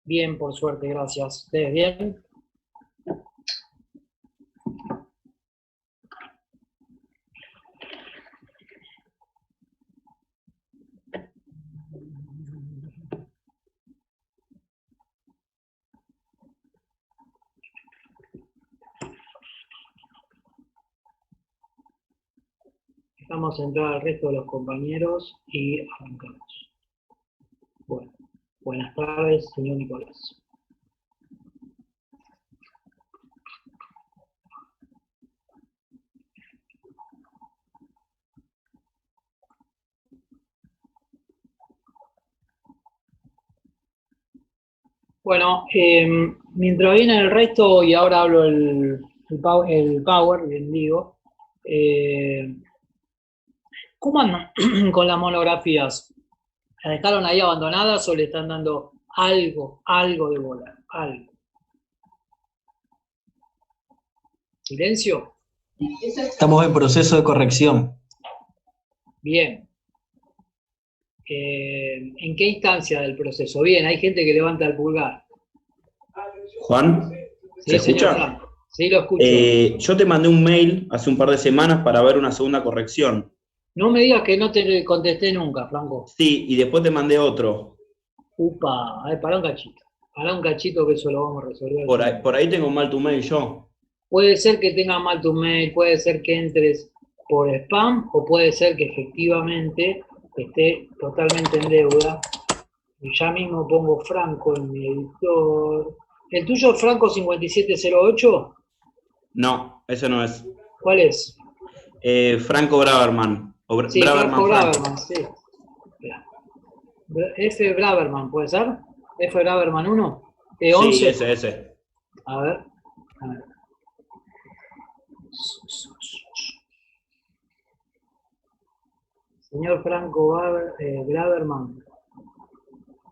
Bien, por suerte, gracias. ¿Ustedes bien? Vamos a entrar al resto de los compañeros y arrancamos. Bueno, buenas tardes, señor Nicolás. Bueno, mientras viene el resto, y ahora hablo el Power, bien digo, ¿cómo andan con las monografías? ¿Las dejaron ahí abandonadas o le están dando algo de bola? Algo. ¿Silencio? Estamos en proceso de corrección. Bien. ¿En qué instancia del proceso? Bien, hay gente que levanta el pulgar. Juan, ¿se escucha? Franco. Sí, lo escucho. Yo te mandé un mail hace un par de semanas para ver una segunda corrección. No me digas que no te contesté nunca, Franco. Sí, y después te mandé otro. Upa, a ver, pará un cachito. Pará un cachito que eso lo vamos a resolver. Por ahí tengo mal tu mail yo. Puede ser que tengas mal tu mail, puede ser que entres por spam, o puede ser que efectivamente esté totalmente en deuda. Y ya mismo pongo Franco en mi editor. ¿El tuyo es Franco 5708? No, ese no es. ¿Cuál es? Franco Braverman. Sí, Franco Braverman, sí. F. Braverman, ¿puede ser? F. Braverman 1. E11. Sí, ese. A ver. Señor Franco Braverman,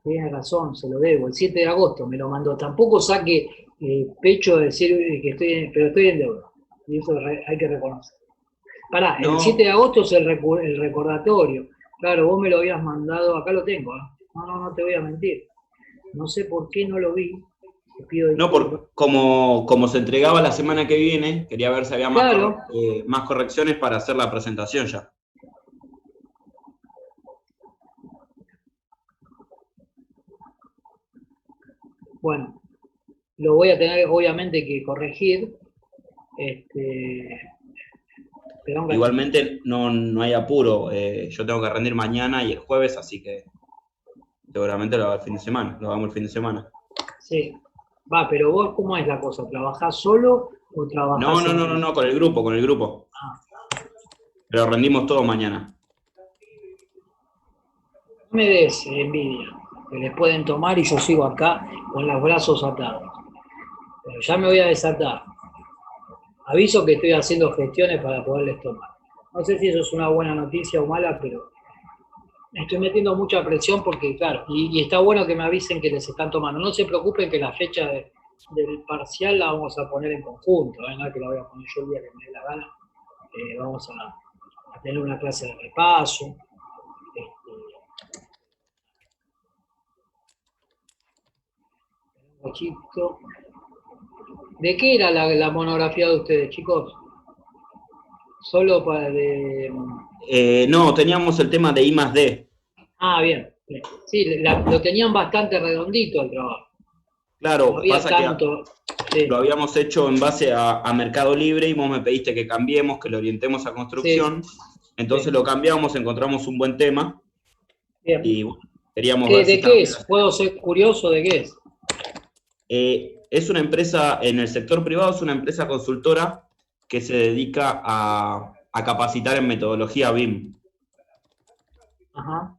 tiene razón, se lo debo. El 7 de agosto me lo mandó. Tampoco saque pecho de decir que pero estoy en deuda. Y eso hay que reconocer. Pará, no. El 7 de agosto es el recordatorio. Claro, vos me lo habías mandado, acá lo tengo. No te voy a mentir. No sé por qué no lo vi. Te pido no, como se entregaba la semana que viene, quería ver si había más correcciones para hacer la presentación ya. Bueno, lo voy a tener obviamente que corregir. Igualmente no hay apuro. Yo tengo que rendir mañana y el jueves, así que seguramente lo hago el fin de semana. Lo hagamos el fin de semana. Sí. Va, pero vos, ¿cómo es la cosa? ¿Trabajás solo o trabajás? No, con el grupo. Ah. Pero rendimos todo mañana. No me des envidia, que les pueden tomar y yo sigo acá con los brazos atados. Pero ya me voy a desatar. Aviso que estoy haciendo gestiones para poderles tomar. No sé si eso es una buena noticia o mala, pero me estoy metiendo mucha presión porque, claro, y está bueno que me avisen que les están tomando. No se preocupen que la fecha del parcial la vamos a poner en conjunto, no es que la voy a poner yo el día que me dé la gana. Vamos a tener una clase de repaso. ¿De qué era la monografía de ustedes, chicos? Solo para no, teníamos el tema de I+D. Ah, bien. Sí, lo tenían bastante redondito el trabajo. Claro, no pasa tanto, que lo habíamos hecho en base a Mercado Libre y vos me pediste que cambiemos, que lo orientemos a construcción. Sí. Entonces lo cambiamos, encontramos un buen tema. Bien. Y bueno, queríamos ver si ¿de qué es? ¿Puedo ser curioso de qué es? Es una empresa, en el sector privado, es una empresa consultora que se dedica a capacitar en metodología BIM. Ajá.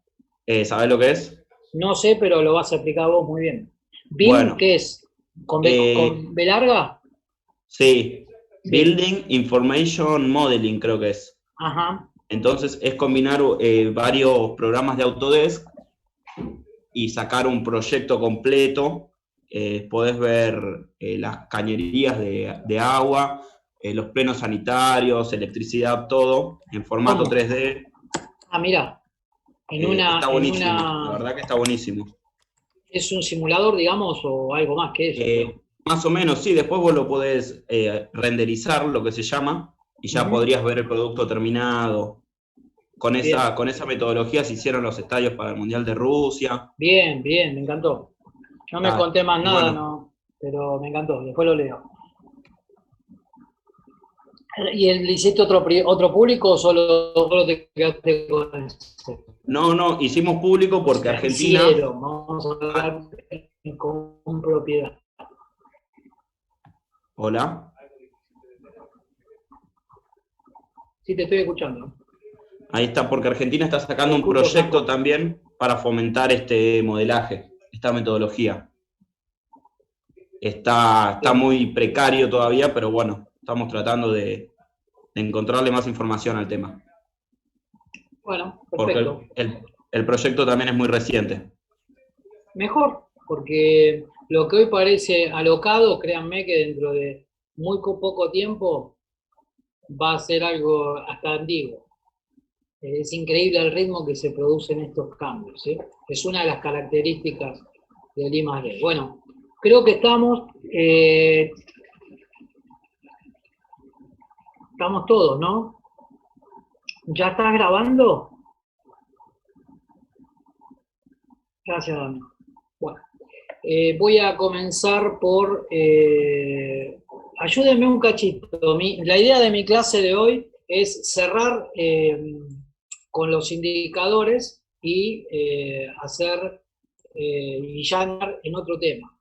¿Sabés lo que es? No sé, pero lo vas a explicar vos muy bien. ¿BIM bueno, qué es? ¿Con B larga? Sí. Building Information Modeling creo que es. Ajá. Entonces es combinar varios programas de Autodesk y sacar un proyecto completo. Podés ver las cañerías de agua, los plenos sanitarios, electricidad, todo en formato 3D. Ah, mira. Está buenísimo, la verdad que está buenísimo. ¿Es un simulador, digamos, o algo más que eso? Más o menos, sí. Después vos lo podés renderizar, lo que se llama, y ya podrías ver el producto terminado. Con esa metodología se hicieron los estadios para el Mundial de Rusia. Bien, bien, me encantó. No me conté más nada, bueno, no, pero me encantó, después lo leo. ¿Y hiciste otro público o solo te quedaste con ese? No, hicimos público porque Argentina... Vamos a hablar con propiedad. Hola. Sí, te estoy escuchando. Ahí está, porque Argentina está sacando un proyecto también para fomentar este modelaje, esta metodología. Está muy precario todavía, pero bueno, estamos tratando de encontrarle más información al tema. Bueno, perfecto. Porque el proyecto también es muy reciente. Mejor, porque lo que hoy parece alocado, créanme que dentro de muy poco tiempo va a ser algo hasta antiguo. Es increíble el ritmo que se producen estos cambios, ¿sí? Es una de las características del I+D. Bueno, creo que estamos todos, ¿no? ¿Ya estás grabando? Gracias, Dani. Bueno, voy a comenzar por... ayúdenme un cachito. La idea de mi clase de hoy es cerrar con los indicadores y y ya entrar en otro tema.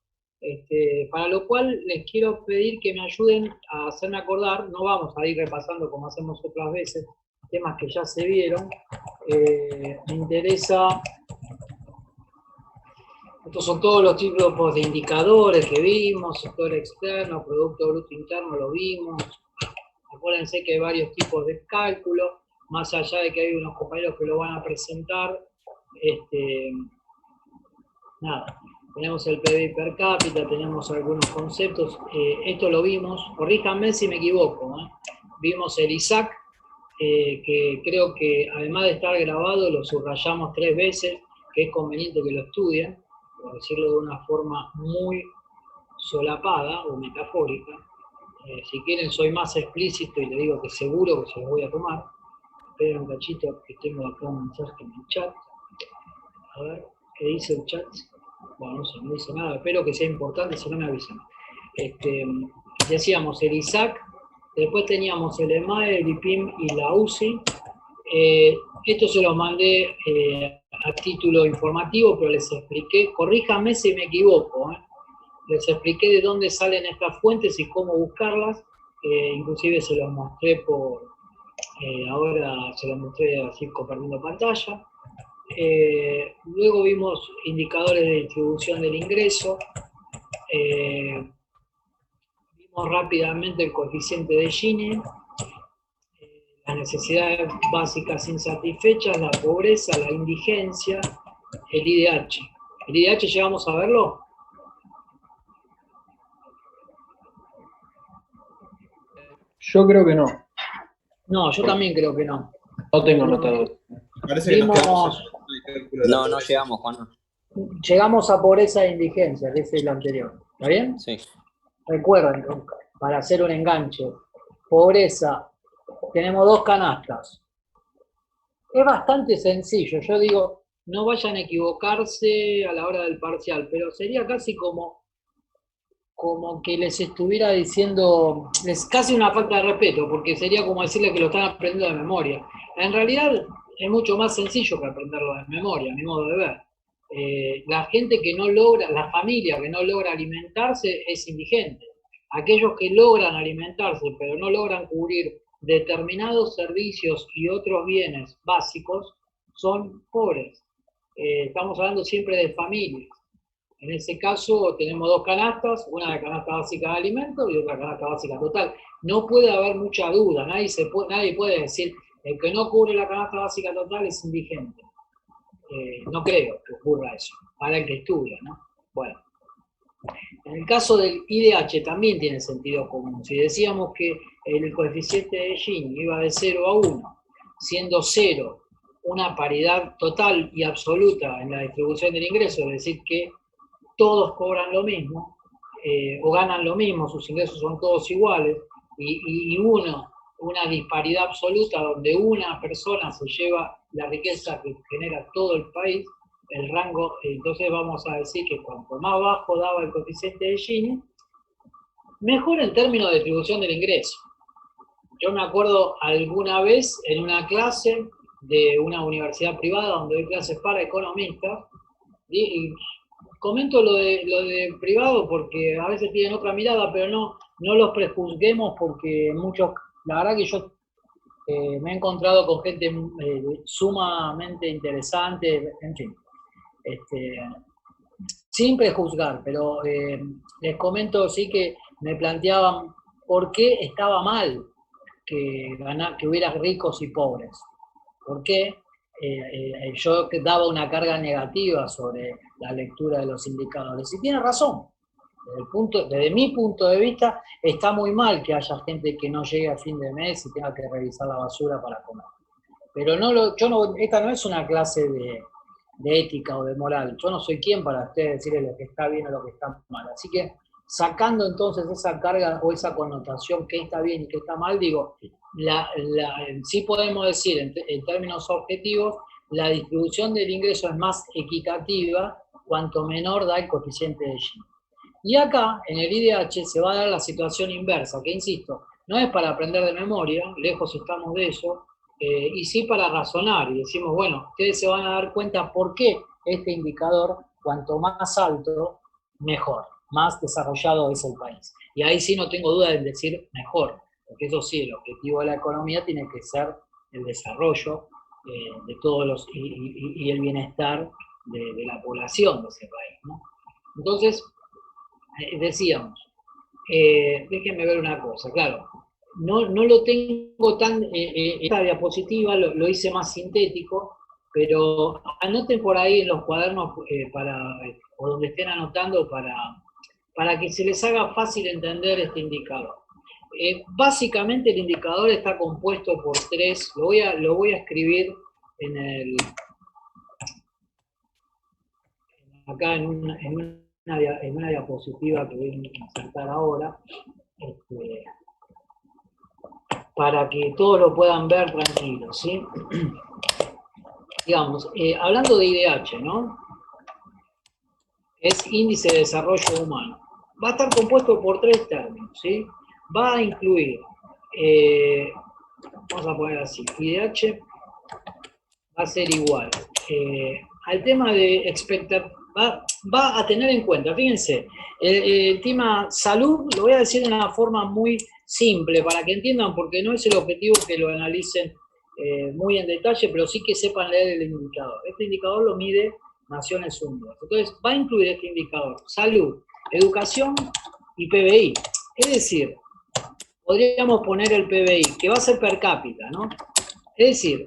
Para lo cual les quiero pedir que me ayuden a hacerme acordar, no vamos a ir repasando como hacemos otras veces, temas que ya se vieron. Me interesa... Estos son todos los tipos de indicadores que vimos, sector externo, Producto Bruto Interno lo vimos. Acuérdense que hay varios tipos de cálculo, más allá de que hay unos compañeros que lo van a presentar. Nada, tenemos el PBI per cápita, tenemos algunos conceptos. Esto lo vimos, corríjanme si me equivoco, vimos el ISAC, que creo que además de estar grabado lo subrayamos 3 veces, que es conveniente que lo estudien, por decirlo de una forma muy solapada o metafórica. Si quieren soy más explícito y le digo que seguro que se los voy a tomar. Esperen un cachito que tengo acá un mensaje en el chat. A ver, ¿qué dice el chat? Bueno, no sé, no dice nada, espero que sea importante, si no me avisan. Decíamos el ISAC, después teníamos el EMAE, el IPIM y la UCI. Esto se los mandé a título informativo, pero les expliqué, corríjanme si me equivoco, les expliqué de dónde salen estas fuentes y cómo buscarlas, inclusive se los mostré ahora se los mostré así compartiendo pantalla. Luego vimos indicadores de distribución del ingreso, vimos rápidamente el coeficiente de Gini, las necesidades básicas insatisfechas, la pobreza, la indigencia, el IDH. ¿El IDH llegamos a verlo? Yo creo que no. No, yo también creo que no. No tengo notado. Parece que nos quedamos en... No llegamos, Juan. Llegamos a pobreza e indigencia, que es el anterior. ¿Está bien? Sí. Recuerden, para hacer un enganche, pobreza, tenemos 2 canastas. Es bastante sencillo, yo digo, no vayan a equivocarse a la hora del parcial, pero sería casi como que les estuviera diciendo, es casi una falta de respeto, porque sería como decirle que lo están aprendiendo de memoria. En realidad es mucho más sencillo que aprenderlo de memoria, a mi modo de ver. La gente que no logra, la familia que no logra alimentarse es indigente. Aquellos que logran alimentarse pero no logran cubrir determinados servicios y otros bienes básicos son pobres. Estamos hablando siempre de familias. En ese caso tenemos 2 canastas, una de canasta básica de alimentos y otra canasta básica total. No puede haber mucha duda, nadie puede decir el que no cubre la canasta básica total es indigente. No creo que ocurra eso, para el que estudia, ¿no? Bueno, en el caso del IDH también tiene sentido común. Si decíamos que el coeficiente de Gini iba de 0 a 1, siendo 0 una paridad total y absoluta en la distribución del ingreso, es decir, que todos cobran lo mismo, o ganan lo mismo, sus ingresos son todos iguales, y una disparidad absoluta donde una persona se lleva la riqueza que genera todo el país, el rango, entonces vamos a decir que cuanto más bajo daba el coeficiente de Gini, mejor en términos de distribución del ingreso. Yo me acuerdo alguna vez en una clase de una universidad privada donde doy clases para economistas, y comento lo de privado porque a veces tienen otra mirada, pero no los prejuzguemos porque muchos, la verdad que yo me he encontrado con gente sumamente interesante, en fin, sin prejuzgar, pero les comento sí que me planteaban por qué estaba mal que hubiera ricos y pobres. ¿Por qué? Yo daba una carga negativa sobre la lectura de los indicadores. Y tiene razón. Desde mi punto de vista, está muy mal que haya gente que no llegue a fin de mes y tenga que revisar la basura para comer. Pero esta no es una clase de ética o de moral. Yo no soy quien para ustedes decirles lo que está bien o lo que está mal. Así que, sacando entonces esa carga o esa connotación que está bien y que está mal, digo, sí podemos decir en términos objetivos, la distribución del ingreso es más equitativa cuanto menor da el coeficiente de Gini. Y acá, en el IDH, se va a dar la situación inversa, que insisto, no es para aprender de memoria, lejos estamos de eso, y sí para razonar, y decimos, bueno, ustedes se van a dar cuenta por qué este indicador, cuanto más alto, mejor, más desarrollado es el país. Y ahí sí no tengo duda en decir mejor, porque eso sí, el objetivo de la economía tiene que ser el desarrollo de todos los, y el bienestar de la población de ese país, ¿no? Entonces, decíamos, déjenme ver una cosa, claro, no lo tengo tan, esta diapositiva lo hice más sintético, pero anoten por ahí en los cuadernos o donde estén anotando para que se les haga fácil entender este indicador. Básicamente el indicador está compuesto por tres, lo voy a escribir acá en una diapositiva que voy a insertar ahora, para que todos lo puedan ver tranquilos, ¿sí? Digamos, hablando de IDH, ¿no? Es Índice de Desarrollo Humano. Va a estar compuesto por tres términos, ¿sí? Va a incluir, vamos a poner así, IDH va a ser igual al tema de expectativa, va a tener en cuenta, fíjense, el tema salud, lo voy a decir de una forma muy simple, para que entiendan, porque no es el objetivo que lo analicen muy en detalle, pero sí que sepan leer el indicador. Este indicador lo mide Naciones Unidas. Entonces, va a incluir este indicador, salud, educación y PBI. Es decir, podríamos poner el PBI, que va a ser per cápita, ¿no? Es decir,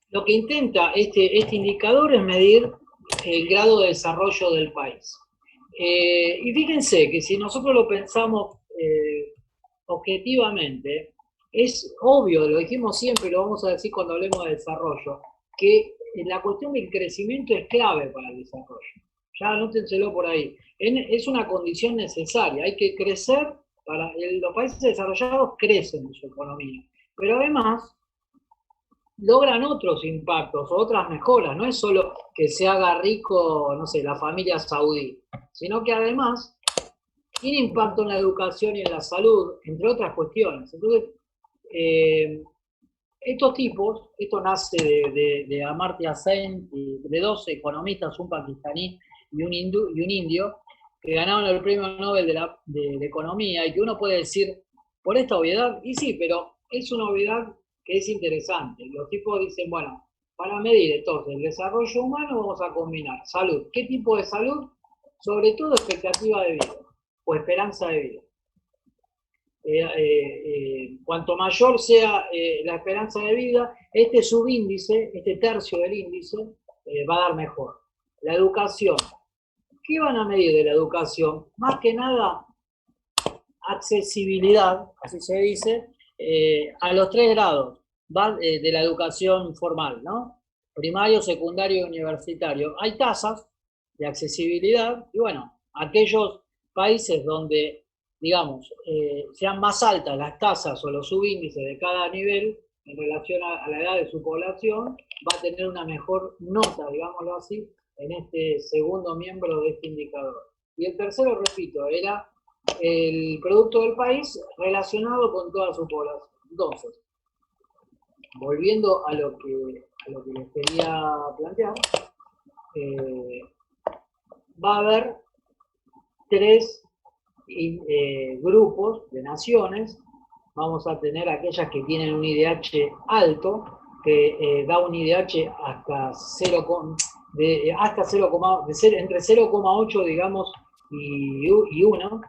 lo que intenta este indicador es medir el grado de desarrollo del país. Y fíjense que si nosotros lo pensamos objetivamente, es obvio, lo dijimos siempre y lo vamos a decir cuando hablemos de desarrollo, que la cuestión del crecimiento es clave para el desarrollo. Ya anótenselo por ahí. Es una condición necesaria, hay que crecer, los países desarrollados crecen en su economía, pero además logran otros impactos, otras mejoras, no es solo que se haga rico, no sé, la familia saudí, sino que además tiene impacto en la educación y en la salud, entre otras cuestiones. Entonces, estos tipos, esto nace de Amartya Sen, de dos economistas, un pakistaní y un indio, que ganaron el premio Nobel de Economía, y que uno puede decir, por esta obviedad, y sí, pero es una obviedad que es interesante. Los tipos dicen, bueno, para medir entonces el desarrollo humano vamos a combinar salud. ¿Qué tipo de salud? Sobre todo expectativa de vida o esperanza de vida. Cuanto mayor sea la esperanza de vida, este subíndice, este tercio del índice, va a dar mejor. La educación. ¿Qué van a medir de la educación? Más que nada, accesibilidad, así se dice, a los 3 grados de la educación formal, ¿no? Primario, secundario y universitario. Hay tasas de accesibilidad, y bueno, aquellos países donde, digamos, sean más altas las tasas o los subíndices de cada nivel en relación a la edad de su población, va a tener una mejor nota, digámoslo así, en este segundo miembro de este indicador. Y el tercero, repito, era el producto del país relacionado con toda su población. Entonces, volviendo a lo que les quería plantear, va a haber tres grupos de naciones. Vamos a tener aquellas que tienen un IDH alto, que da un IDH hasta 0, entre 0,8, digamos, y 1,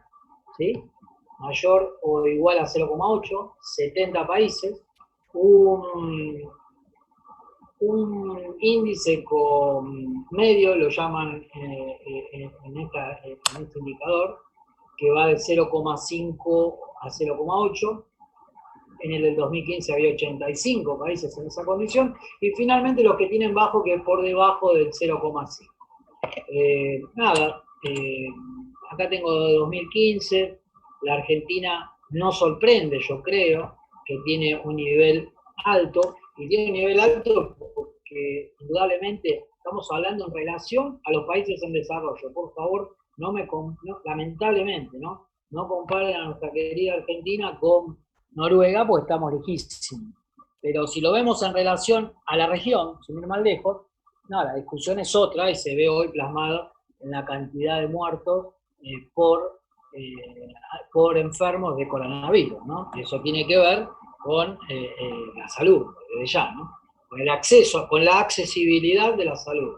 ¿sí? Mayor o igual a 0,8, 70 países, un índice con medio, lo llaman en este indicador, que va de 0,5 a 0,8. En el del 2015 había 85 países en esa condición, y finalmente los que tienen bajo, que es por debajo del 0,5. Acá tengo 2015, la Argentina no sorprende, yo creo, que tiene un nivel alto, y tiene un nivel alto porque indudablemente estamos hablando en relación a los países en desarrollo. Por favor, lamentablemente, no comparen a nuestra querida Argentina con Noruega, porque estamos lejísimos. Pero si lo vemos en relación a la región, sin ir más lejos, no, la discusión es otra, y se ve hoy plasmada en la cantidad de muertos por enfermos de coronavirus, ¿no? Eso tiene que ver con la salud, desde ya, ¿no? Con el acceso, con la accesibilidad de la salud.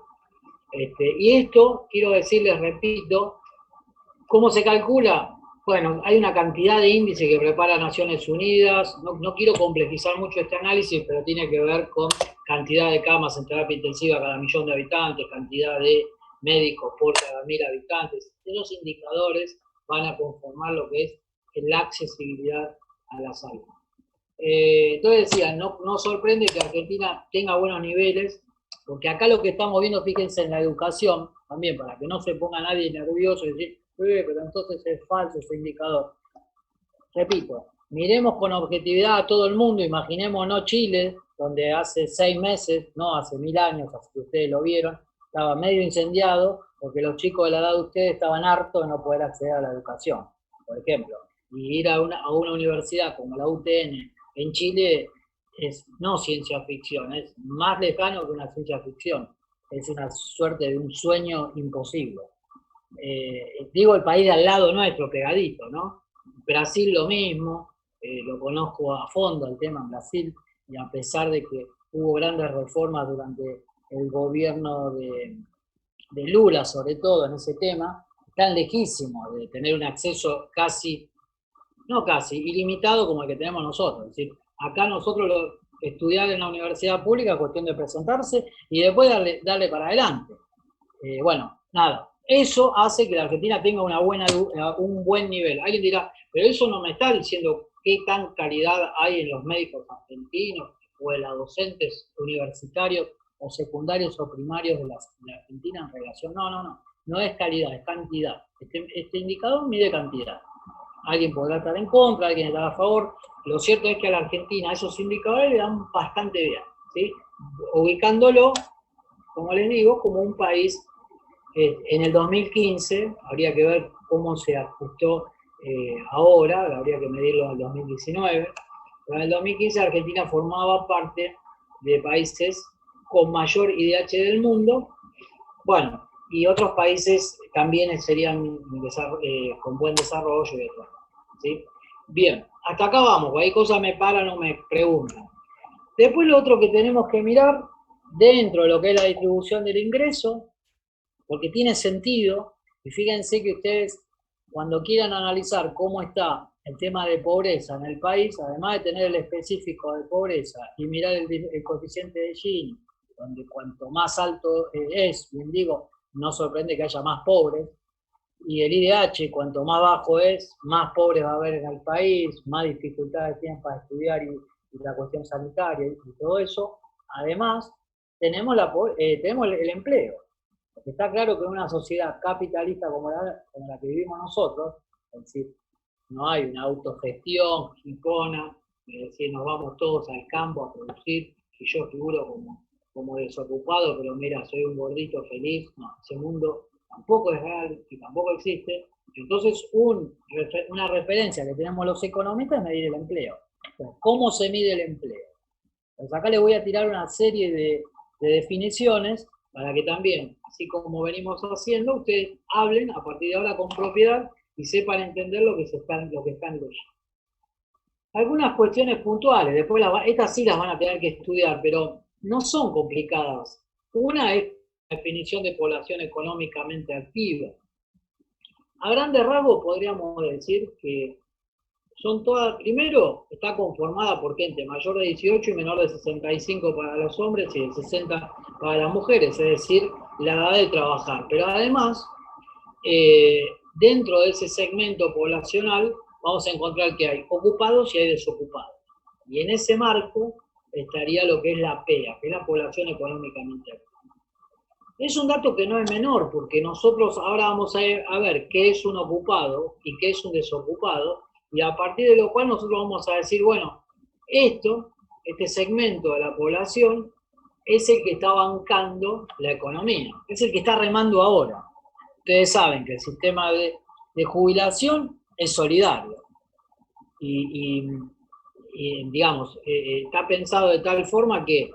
Y esto, quiero decirles, repito, ¿cómo se calcula? Bueno, hay una cantidad de índices que prepara Naciones Unidas, no quiero complejizar mucho este análisis, pero tiene que ver con cantidad de camas en terapia intensiva cada 1.000.000 de habitantes, cantidad de médicos por cada 1.000 habitantes. Esos indicadores van a conformar lo que es la accesibilidad a la salud. Entonces decía, no sorprende que Argentina tenga buenos niveles, porque acá lo que estamos viendo, fíjense en la educación, también para que no se ponga nadie nervioso y decir, pero entonces es falso ese indicador. Repito, miremos con objetividad a todo el mundo, imaginémonos Chile, donde hace 6 meses, no hace 1000 años, así que ustedes lo vieron, estaba medio incendiado, porque los chicos de la edad de ustedes estaban hartos de no poder acceder a la educación, por ejemplo. Y ir a una universidad como la UTN en Chile es no ciencia ficción, es más lejano que una ciencia ficción, es una suerte de un sueño imposible. Digo el país de al lado nuestro, pegadito, ¿no? Brasil lo mismo, lo conozco a fondo el tema en Brasil, y a pesar de que hubo grandes reformas durante el gobierno de Lula, sobre todo en ese tema, están lejísimos de tener un acceso ilimitado como el que tenemos nosotros. Es decir, acá nosotros estudiar en la universidad pública es cuestión de presentarse y después darle para adelante. Bueno, nada. Eso hace que la Argentina tenga un buen nivel. Alguien dirá, pero eso no me está diciendo qué tan calidad hay en los médicos argentinos o en los docentes universitarios o secundarios o primarios de la Argentina en relación. No es calidad, es cantidad. Este indicador mide cantidad. Alguien podrá estar en contra, alguien estará a favor. Lo cierto es que a la Argentina esos indicadores le dan bastante bien, ¿sí? Ubicándolo, como les digo, como un país. En el 2015, habría que ver cómo se ajustó ahora, habría que medirlo en el 2019, pero en el 2015 Argentina formaba parte de países con mayor IDH del mundo, bueno, y otros países también serían con buen desarrollo y demás, ¿sí? Bien, hasta acá vamos, cualquier cosa me paran o me preguntan. Después lo otro que tenemos que mirar, dentro de lo que es la distribución del ingreso, porque tiene sentido, y fíjense que ustedes, cuando quieran analizar cómo está el tema de pobreza en el país, además de tener el específico de pobreza y mirar el coeficiente de Gini, donde cuanto más alto es, bien digo, no sorprende que haya más pobres, y el IDH, cuanto más bajo es, más pobres va a haber en el país, más dificultades tienen para estudiar y la cuestión sanitaria y todo eso. Además, tenemos el empleo. Está claro que en una sociedad capitalista como la que vivimos nosotros, es decir, no hay una autogestión hipona, es decir, nos vamos todos al campo a producir, y yo figuro como desocupado, pero mira, soy un gordito feliz. No, ese mundo tampoco es real y tampoco existe. Entonces, una referencia que tenemos los economistas es medir el empleo. Entonces, ¿cómo se mide el empleo? Pues acá les voy a tirar una serie de definiciones para que también, así como venimos haciendo, ustedes hablen a partir de ahora con propiedad y sepan entender lo que están leyendo. Algunas cuestiones puntuales, después estas sí las van a tener que estudiar, pero no son complicadas. Una es la definición de población económicamente activa. A grandes rasgos podríamos decir que son todas, primero, está conformada por gente mayor de 18 y menor de 65 para los hombres y de 60 para las mujeres, es decir, la edad de trabajar. Pero además, dentro de ese segmento poblacional, vamos a encontrar que hay ocupados y hay desocupados. Y en ese marco estaría lo que es la PEA, que es la población económicamente activa. Es un dato que no es menor, porque nosotros ahora vamos a ver qué es un ocupado y qué es un desocupado, y a partir de lo cual nosotros vamos a decir, bueno, este segmento de la población es el que está bancando la economía, es el que está remando ahora. Ustedes saben que el sistema de jubilación es solidario y digamos, está pensado de tal forma que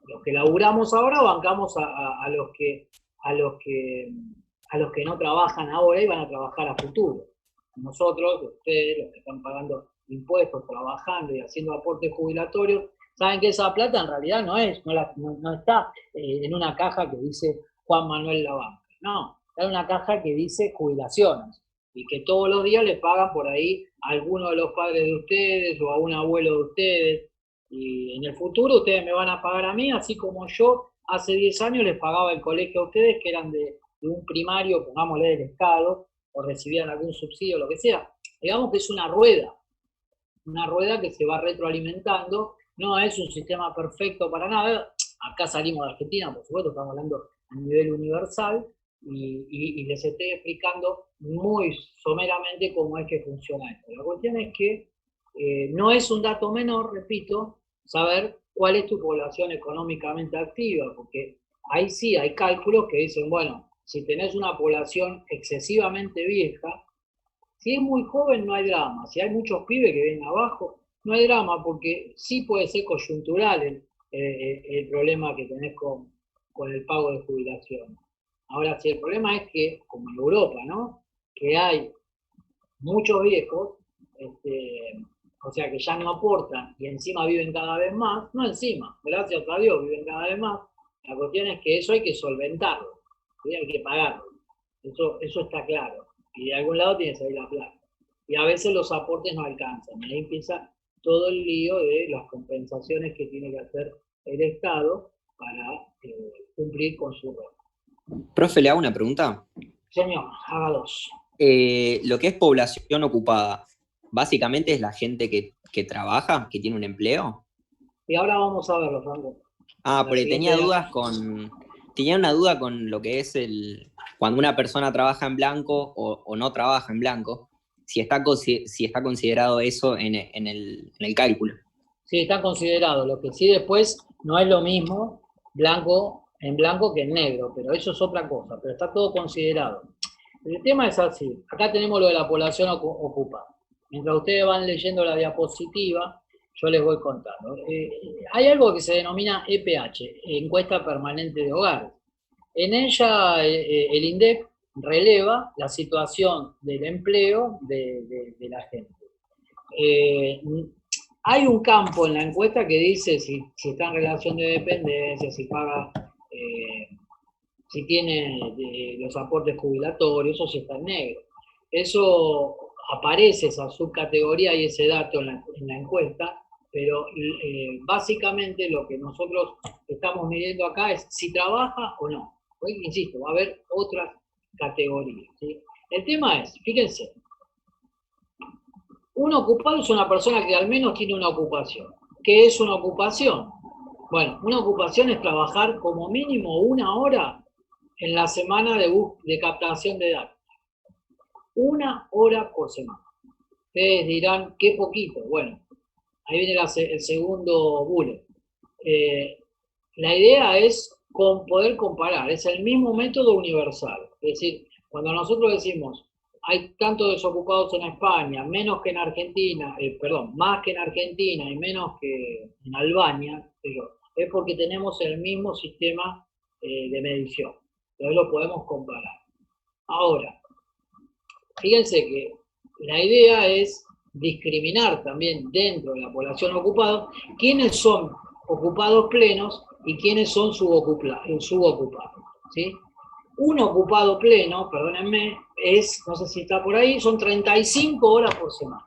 los que laburamos ahora bancamos a los que no trabajan ahora y van a trabajar a futuro. Nosotros, ustedes, los que están pagando impuestos, trabajando y haciendo aportes jubilatorios, saben que esa plata en realidad no está en una caja que dice Juan Manuel Labanca. No, está en una caja que dice jubilaciones, y que todos los días le pagan por ahí a alguno de los padres de ustedes o a un abuelo de ustedes. Y en el futuro ustedes me van a pagar a mí, así como yo hace 10 años les pagaba el colegio a ustedes, que eran de un primario, pongámosle del Estado, o recibían algún subsidio, lo que sea. Digamos que es una rueda que se va retroalimentando. No es un sistema perfecto para nada. Acá salimos de Argentina, por supuesto, estamos hablando a nivel universal, y les estoy explicando muy someramente cómo es que funciona esto. La cuestión es que no es un dato menor, repito, saber cuál es tu población económicamente activa, porque ahí sí hay cálculos que dicen, bueno, si tenés una población excesivamente vieja, si es muy joven no hay drama, si hay muchos pibes que vienen abajo, no hay drama, porque sí puede ser coyuntural el problema que tenés con el pago de jubilación. Ahora, si el problema es que, como en Europa, ¿no?, que hay muchos viejos, o sea, que ya no aportan y encima viven cada vez más, no encima, gracias a Dios viven cada vez más. La cuestión es que eso hay que solventarlo, ¿sí? Hay que pagarlo, eso está claro, y de algún lado tiene que salir la plata. Y a veces los aportes no alcanzan, y ahí empieza todo el lío de las compensaciones que tiene que hacer el Estado para cumplir con su rol. Profe, ¿le hago una pregunta? Señor, haga dos. Lo que es población ocupada, básicamente es la gente que trabaja, que tiene un empleo. Y ahora vamos a verlo, Franco. Porque tenía una duda con lo que es cuando una persona trabaja en blanco o no trabaja en blanco, si está considerado eso en el cálculo. Sí, está considerado. Lo que sí después no es lo mismo en blanco que en negro, pero eso es otra cosa, pero está todo considerado. El tema es así, acá tenemos lo de la población ocupada. Mientras ustedes van leyendo la diapositiva, yo les voy contando. Hay algo que se denomina EPH, Encuesta Permanente de Hogares. En ella el INDEC releva la situación del empleo de la gente. Hay un campo en la encuesta que dice si está en relación de dependencia, si paga, si tiene los aportes jubilatorios, o si está en negro. Eso aparece, esa subcategoría y ese dato en la encuesta, pero básicamente lo que nosotros estamos midiendo acá es si trabaja o no. Porque, insisto, va a haber otras categorías, ¿sí? El tema es, fíjense, un ocupado es una persona que al menos tiene una ocupación. ¿Qué es una ocupación? Bueno, una ocupación es trabajar como mínimo 1 hora en la semana de captación de datos. 1 hora por semana. Ustedes dirán, qué poquito. Bueno, ahí viene el segundo bullet. La idea es poder comparar, es el mismo método universal. Es decir, cuando nosotros decimos, hay tantos desocupados en España, menos que en Argentina, más que en Argentina y menos que en Albania, es porque tenemos el mismo sistema de medición. Entonces lo podemos comparar. Ahora, fíjense que la idea es discriminar también dentro de la población ocupada quiénes son ocupados plenos y quiénes son subocupados. ¿Sí? Un ocupado pleno, perdónenme, no sé si está por ahí, son 35 horas por semana.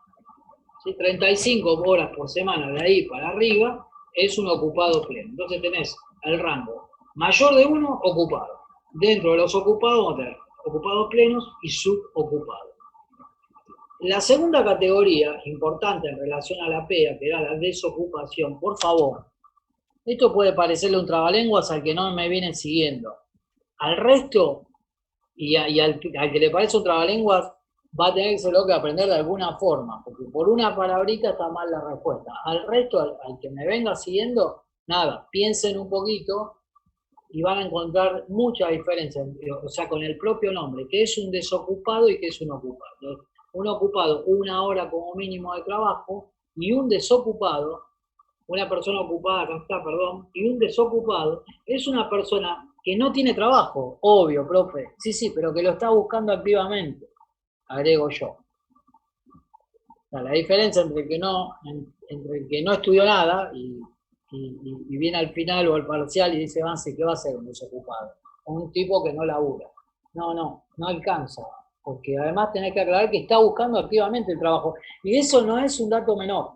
¿Sí? 35 horas por semana de ahí para arriba es un ocupado pleno. Entonces tenés el rango mayor de 1, ocupado. Dentro de los ocupados vamos a tener ocupados plenos y subocupados. La segunda categoría importante en relación a la PEA, que era la desocupación, por favor, esto puede parecerle un trabalenguas al que no me vienen siguiendo. Al resto, y al que le parece un trabalenguas, va a tener que aprender de alguna forma, porque por una palabrita está mal la respuesta. Al resto, al que me venga siguiendo, nada, piensen un poquito y van a encontrar mucha diferencia, o sea, con el propio nombre, que es un desocupado y que es un ocupado. Un ocupado, 1 hora como mínimo de trabajo, y un desocupado, una persona ocupada, acá está, perdón, y un desocupado es una persona que no tiene trabajo, obvio, profe, sí, pero que lo está buscando activamente, agrego yo. O sea, la diferencia entre el que no estudió nada y viene al final o al parcial y dice, ¿qué va a hacer un desocupado? Un tipo que no labura. No alcanza, porque además tenés que aclarar que está buscando activamente el trabajo. Y eso no es un dato menor,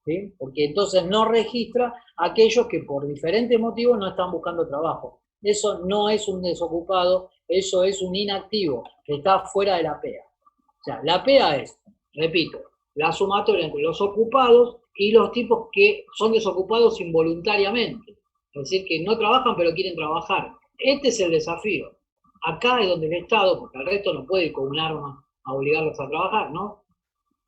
¿sí? Porque entonces no registra a aquellos que por diferentes motivos no están buscando trabajo. Eso no es un desocupado, eso es un inactivo, que está fuera de la PEA. O sea, la PEA es, repito, la sumatoria entre los ocupados y los tipos que son desocupados involuntariamente. Es decir, que no trabajan pero quieren trabajar. Este es el desafío. Acá es donde el Estado, porque el resto no puede ir con un arma a obligarlos a trabajar, ¿no?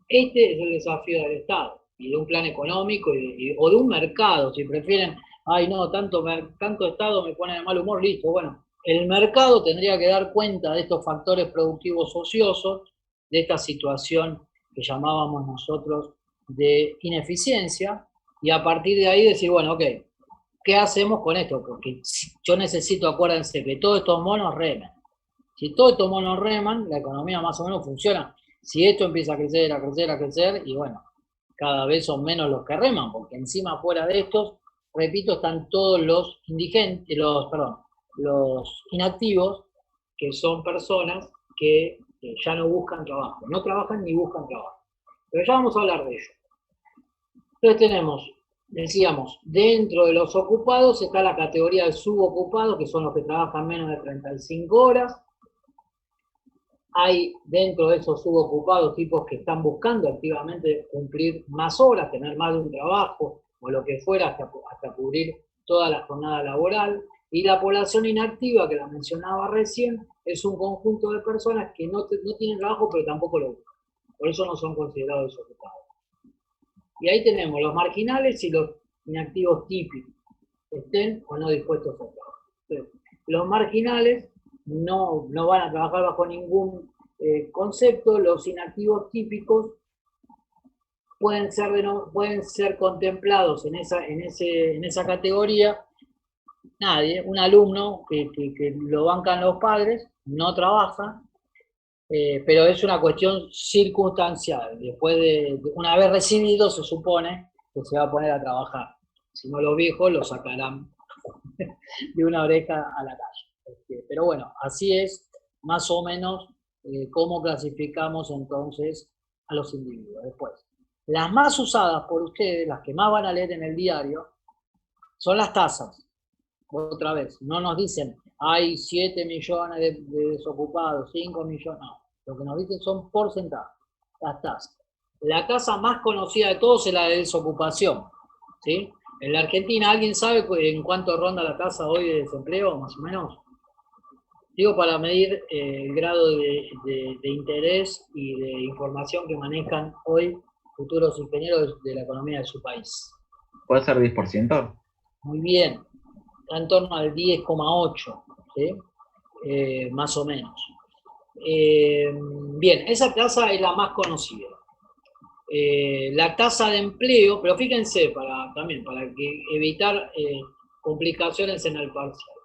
Este es el desafío del Estado, y de un plan económico, o de un mercado, si prefieren, ay no, tanto Estado me pone de mal humor, listo. Bueno, el mercado tendría que dar cuenta de estos factores productivos ociosos, de esta situación que llamábamos nosotros de ineficiencia, y a partir de ahí decir, bueno, ok, ¿qué hacemos con esto? Porque yo necesito, acuérdense, que todos estos monos remen. Si todos estos monos reman, la economía más o menos funciona. Si esto empieza a crecer, y bueno, cada vez son menos los que reman, porque encima fuera de estos, repito, están todos los los inactivos, que son personas que ya no buscan trabajo, no trabajan ni buscan trabajo. Pero ya vamos a hablar de ello. Entonces tenemos, decíamos, dentro de los ocupados está la categoría de subocupados, que son los que trabajan menos de 35 horas. Hay dentro de esos subocupados tipos que están buscando activamente cumplir más horas, tener más de un trabajo o lo que fuera hasta cubrir toda la jornada laboral. Y la población inactiva, que la mencionaba recién, es un conjunto de personas que no tienen trabajo pero tampoco lo buscan. Por eso no son considerados desocupados. Y ahí tenemos los marginales y los inactivos típicos, estén o no dispuestos a trabajar. Entonces, los marginales no van a trabajar bajo ningún concepto. Los inactivos típicos pueden ser contemplados en esa categoría. Nadie, un alumno que lo bancan los padres, no trabaja, pero es una cuestión circunstancial. Después una vez recibido, se supone que se va a poner a trabajar. Si no, los viejos lo sacarán de una oreja a la calle. Pero bueno, así es más o menos cómo clasificamos entonces a los individuos. Después, las más usadas por ustedes, las que más van a leer en el diario, son las tasas. Otra vez, no nos dicen, hay 7 millones de desocupados, 5 millones, no. Lo que nos dicen son porcentajes, las tasas. La tasa más conocida de todos es la de desocupación, ¿sí? En la Argentina, ¿alguien sabe en cuánto ronda la tasa hoy de desempleo, más o menos? Digo, para medir el grado de interés y de información que manejan hoy futuros ingenieros de la economía de su país. ¿Puede ser 10%? Muy bien, está en torno al 10,8, ¿sí? Más o menos. Bien, esa tasa es la más conocida. La tasa de empleo, pero fíjense, también para evitar complicaciones en el parcial.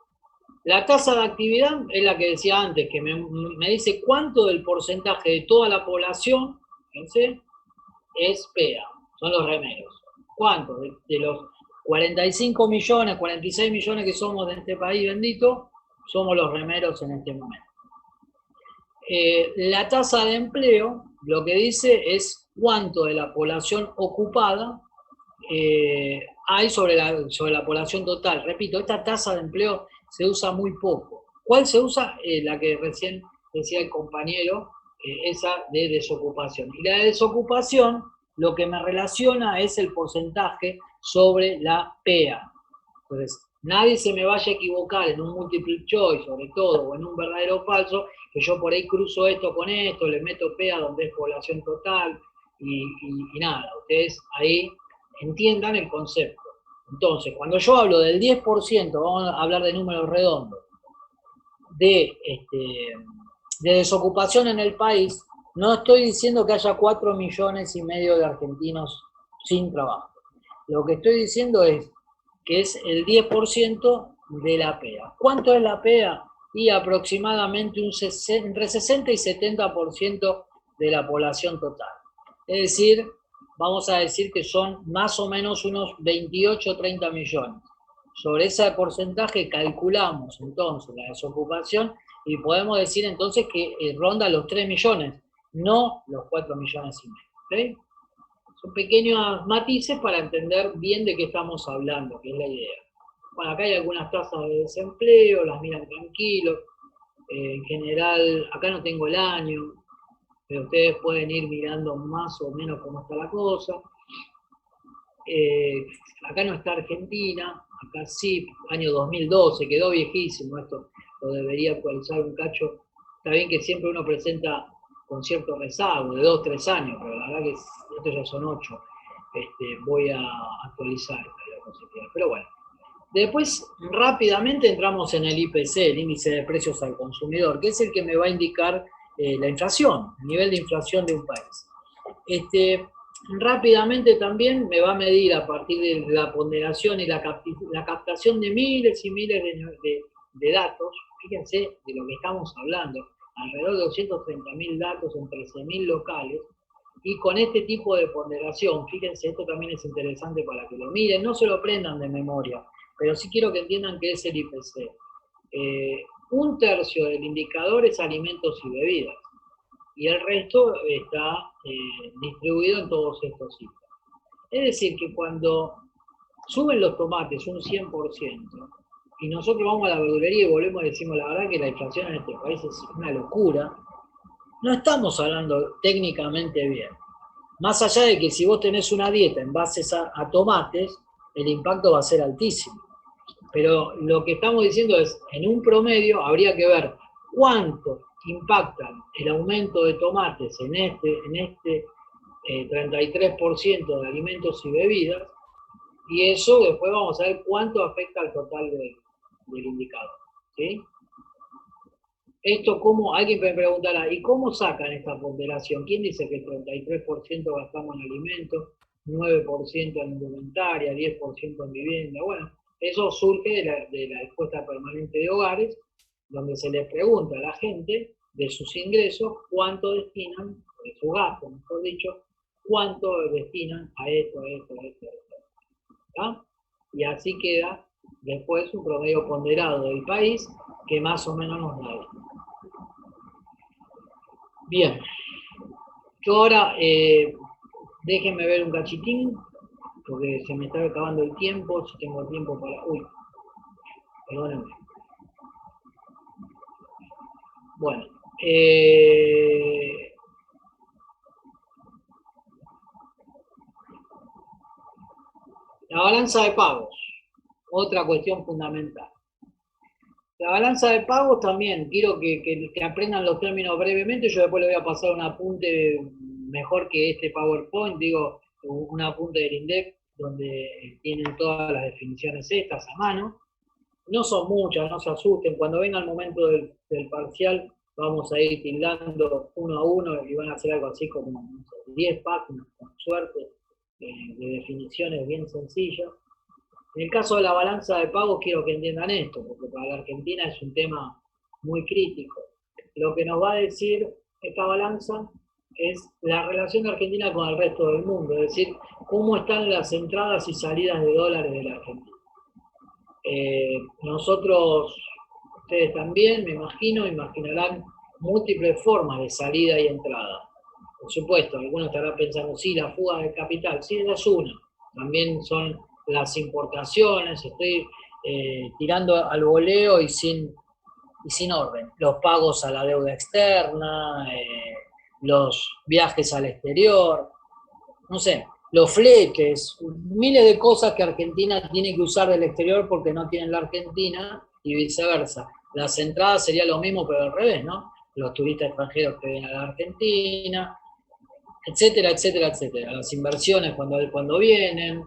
La tasa de actividad es la que decía antes, que me dice cuánto del porcentaje de toda la población, fíjense, es PEA, son los remeros. ¿Cuánto? De los 45 millones, 46 millones que somos de este país bendito, somos los remeros en este momento. La tasa de empleo lo que dice es cuánto de la población ocupada hay sobre la población total. Repito, esta tasa de empleo se usa muy poco. ¿Cuál se usa? La que recién decía el compañero, esa de desocupación. Y la de desocupación lo que me relaciona es el porcentaje sobre la PEA. Entonces, nadie se me vaya a equivocar en un multiple choice, sobre todo, o en un verdadero o falso, que yo por ahí cruzo esto con esto, le meto PEA donde es población total, y nada, ustedes ahí entiendan el concepto. Entonces, cuando yo hablo del 10%, vamos a hablar de números redondos, de desocupación en el país, no estoy diciendo que haya 4,5 millones de argentinos sin trabajo. Lo que estoy diciendo es que es el 10% de la PEA. ¿Cuánto es la PEA? Y aproximadamente entre 60 y 70% de la población total. Es decir, vamos a decir que son más o menos unos 28 o 30 millones. Sobre ese porcentaje calculamos entonces la desocupación y podemos decir entonces que ronda los 3 millones, no los 4,5 millones. ¿Okay? Son pequeños matices para entender bien de qué estamos hablando, que es la idea. Bueno, acá hay algunas tasas de desempleo, las miran tranquilos. En general, acá no tengo el año, pero ustedes pueden ir mirando más o menos cómo está la cosa. Acá no está Argentina, acá sí, año 2012, quedó viejísimo, esto lo debería actualizar un cacho. Está bien que siempre uno presenta con cierto rezago, de 2, 3 años, pero la verdad que estos ya son 8. Voy a actualizar la posibilidad. Pero bueno, después rápidamente entramos en el IPC, el índice de precios al consumidor, que es el que me va a indicar la inflación, el nivel de inflación de un país. Rápidamente también me va a medir a partir de la ponderación y la captación de miles y miles de datos. Fíjense de lo que estamos hablando, alrededor de 230.000 datos en 13.000 locales, y con este tipo de ponderación, fíjense, esto también es interesante para que lo miren, no se lo aprendan de memoria, pero sí quiero que entiendan qué es el IPC. 1/3 del indicador es alimentos y bebidas, y el resto está distribuido en todos estos ciclos. Es decir, que cuando suben los tomates un 100%, y nosotros vamos a la verdulería y volvemos y decimos la verdad que la inflación en este país es una locura, no estamos hablando técnicamente bien. Más allá de que si vos tenés una dieta en base a tomates, el impacto va a ser altísimo. Pero lo que estamos diciendo es, en un promedio habría que ver cuánto impactan el aumento de tomates en este 33% de alimentos y bebidas, y eso después vamos a ver cuánto afecta al total del indicador. ¿Sí? Esto, ¿cómo? Alguien me preguntará, ¿y cómo sacan esta ponderación? ¿Quién dice que el 33% gastamos en alimentos, 9% en indumentaria, 10% en vivienda? Bueno, eso surge de la encuesta permanente de hogares, donde se les pregunta a la gente de sus ingresos cuánto destinan, de su gasto, mejor dicho, cuánto destinan a esto, a esto, a esto, a esto. ¿Tá? Y así queda después un promedio ponderado del país que más o menos nos da esto. Bien, yo ahora déjenme ver un cachitín, porque se me está acabando el tiempo, si tengo tiempo para... Uy, perdónenme. Bueno, la balanza de pagos, otra cuestión fundamental. La balanza de pagos también, quiero que aprendan los términos brevemente, yo después les voy a pasar un apunte mejor que este PowerPoint, digo, un apunte del INDEC, donde tienen todas las definiciones estas a mano. No son muchas, no se asusten, cuando venga el momento del parcial vamos a ir tildando uno a uno y van a hacer algo así como no sé, 10 páginas, con suerte, de definiciones bien sencillas. En el caso de la balanza de pagos quiero que entiendan esto, porque para la Argentina es un tema muy crítico. Lo que nos va a decir esta balanza es la relación de Argentina con el resto del mundo, es decir, cómo están las entradas y salidas de dólares de la Argentina. Nosotros, ustedes también, me imagino, imaginarán múltiples formas de salida y entrada. Por supuesto, algunos estarán pensando, sí, la fuga de capital, sí, esa es una. También son las importaciones, estoy tirando al voleo y sin orden. Los pagos a la deuda externa, los viajes al exterior, no sé, los fletes, miles de cosas que Argentina tiene que usar del exterior porque no tiene la Argentina y viceversa. Las entradas sería lo mismo, pero al revés, ¿no? Los turistas extranjeros que vienen a la Argentina, etcétera, etcétera, etcétera. Las inversiones cuando vienen,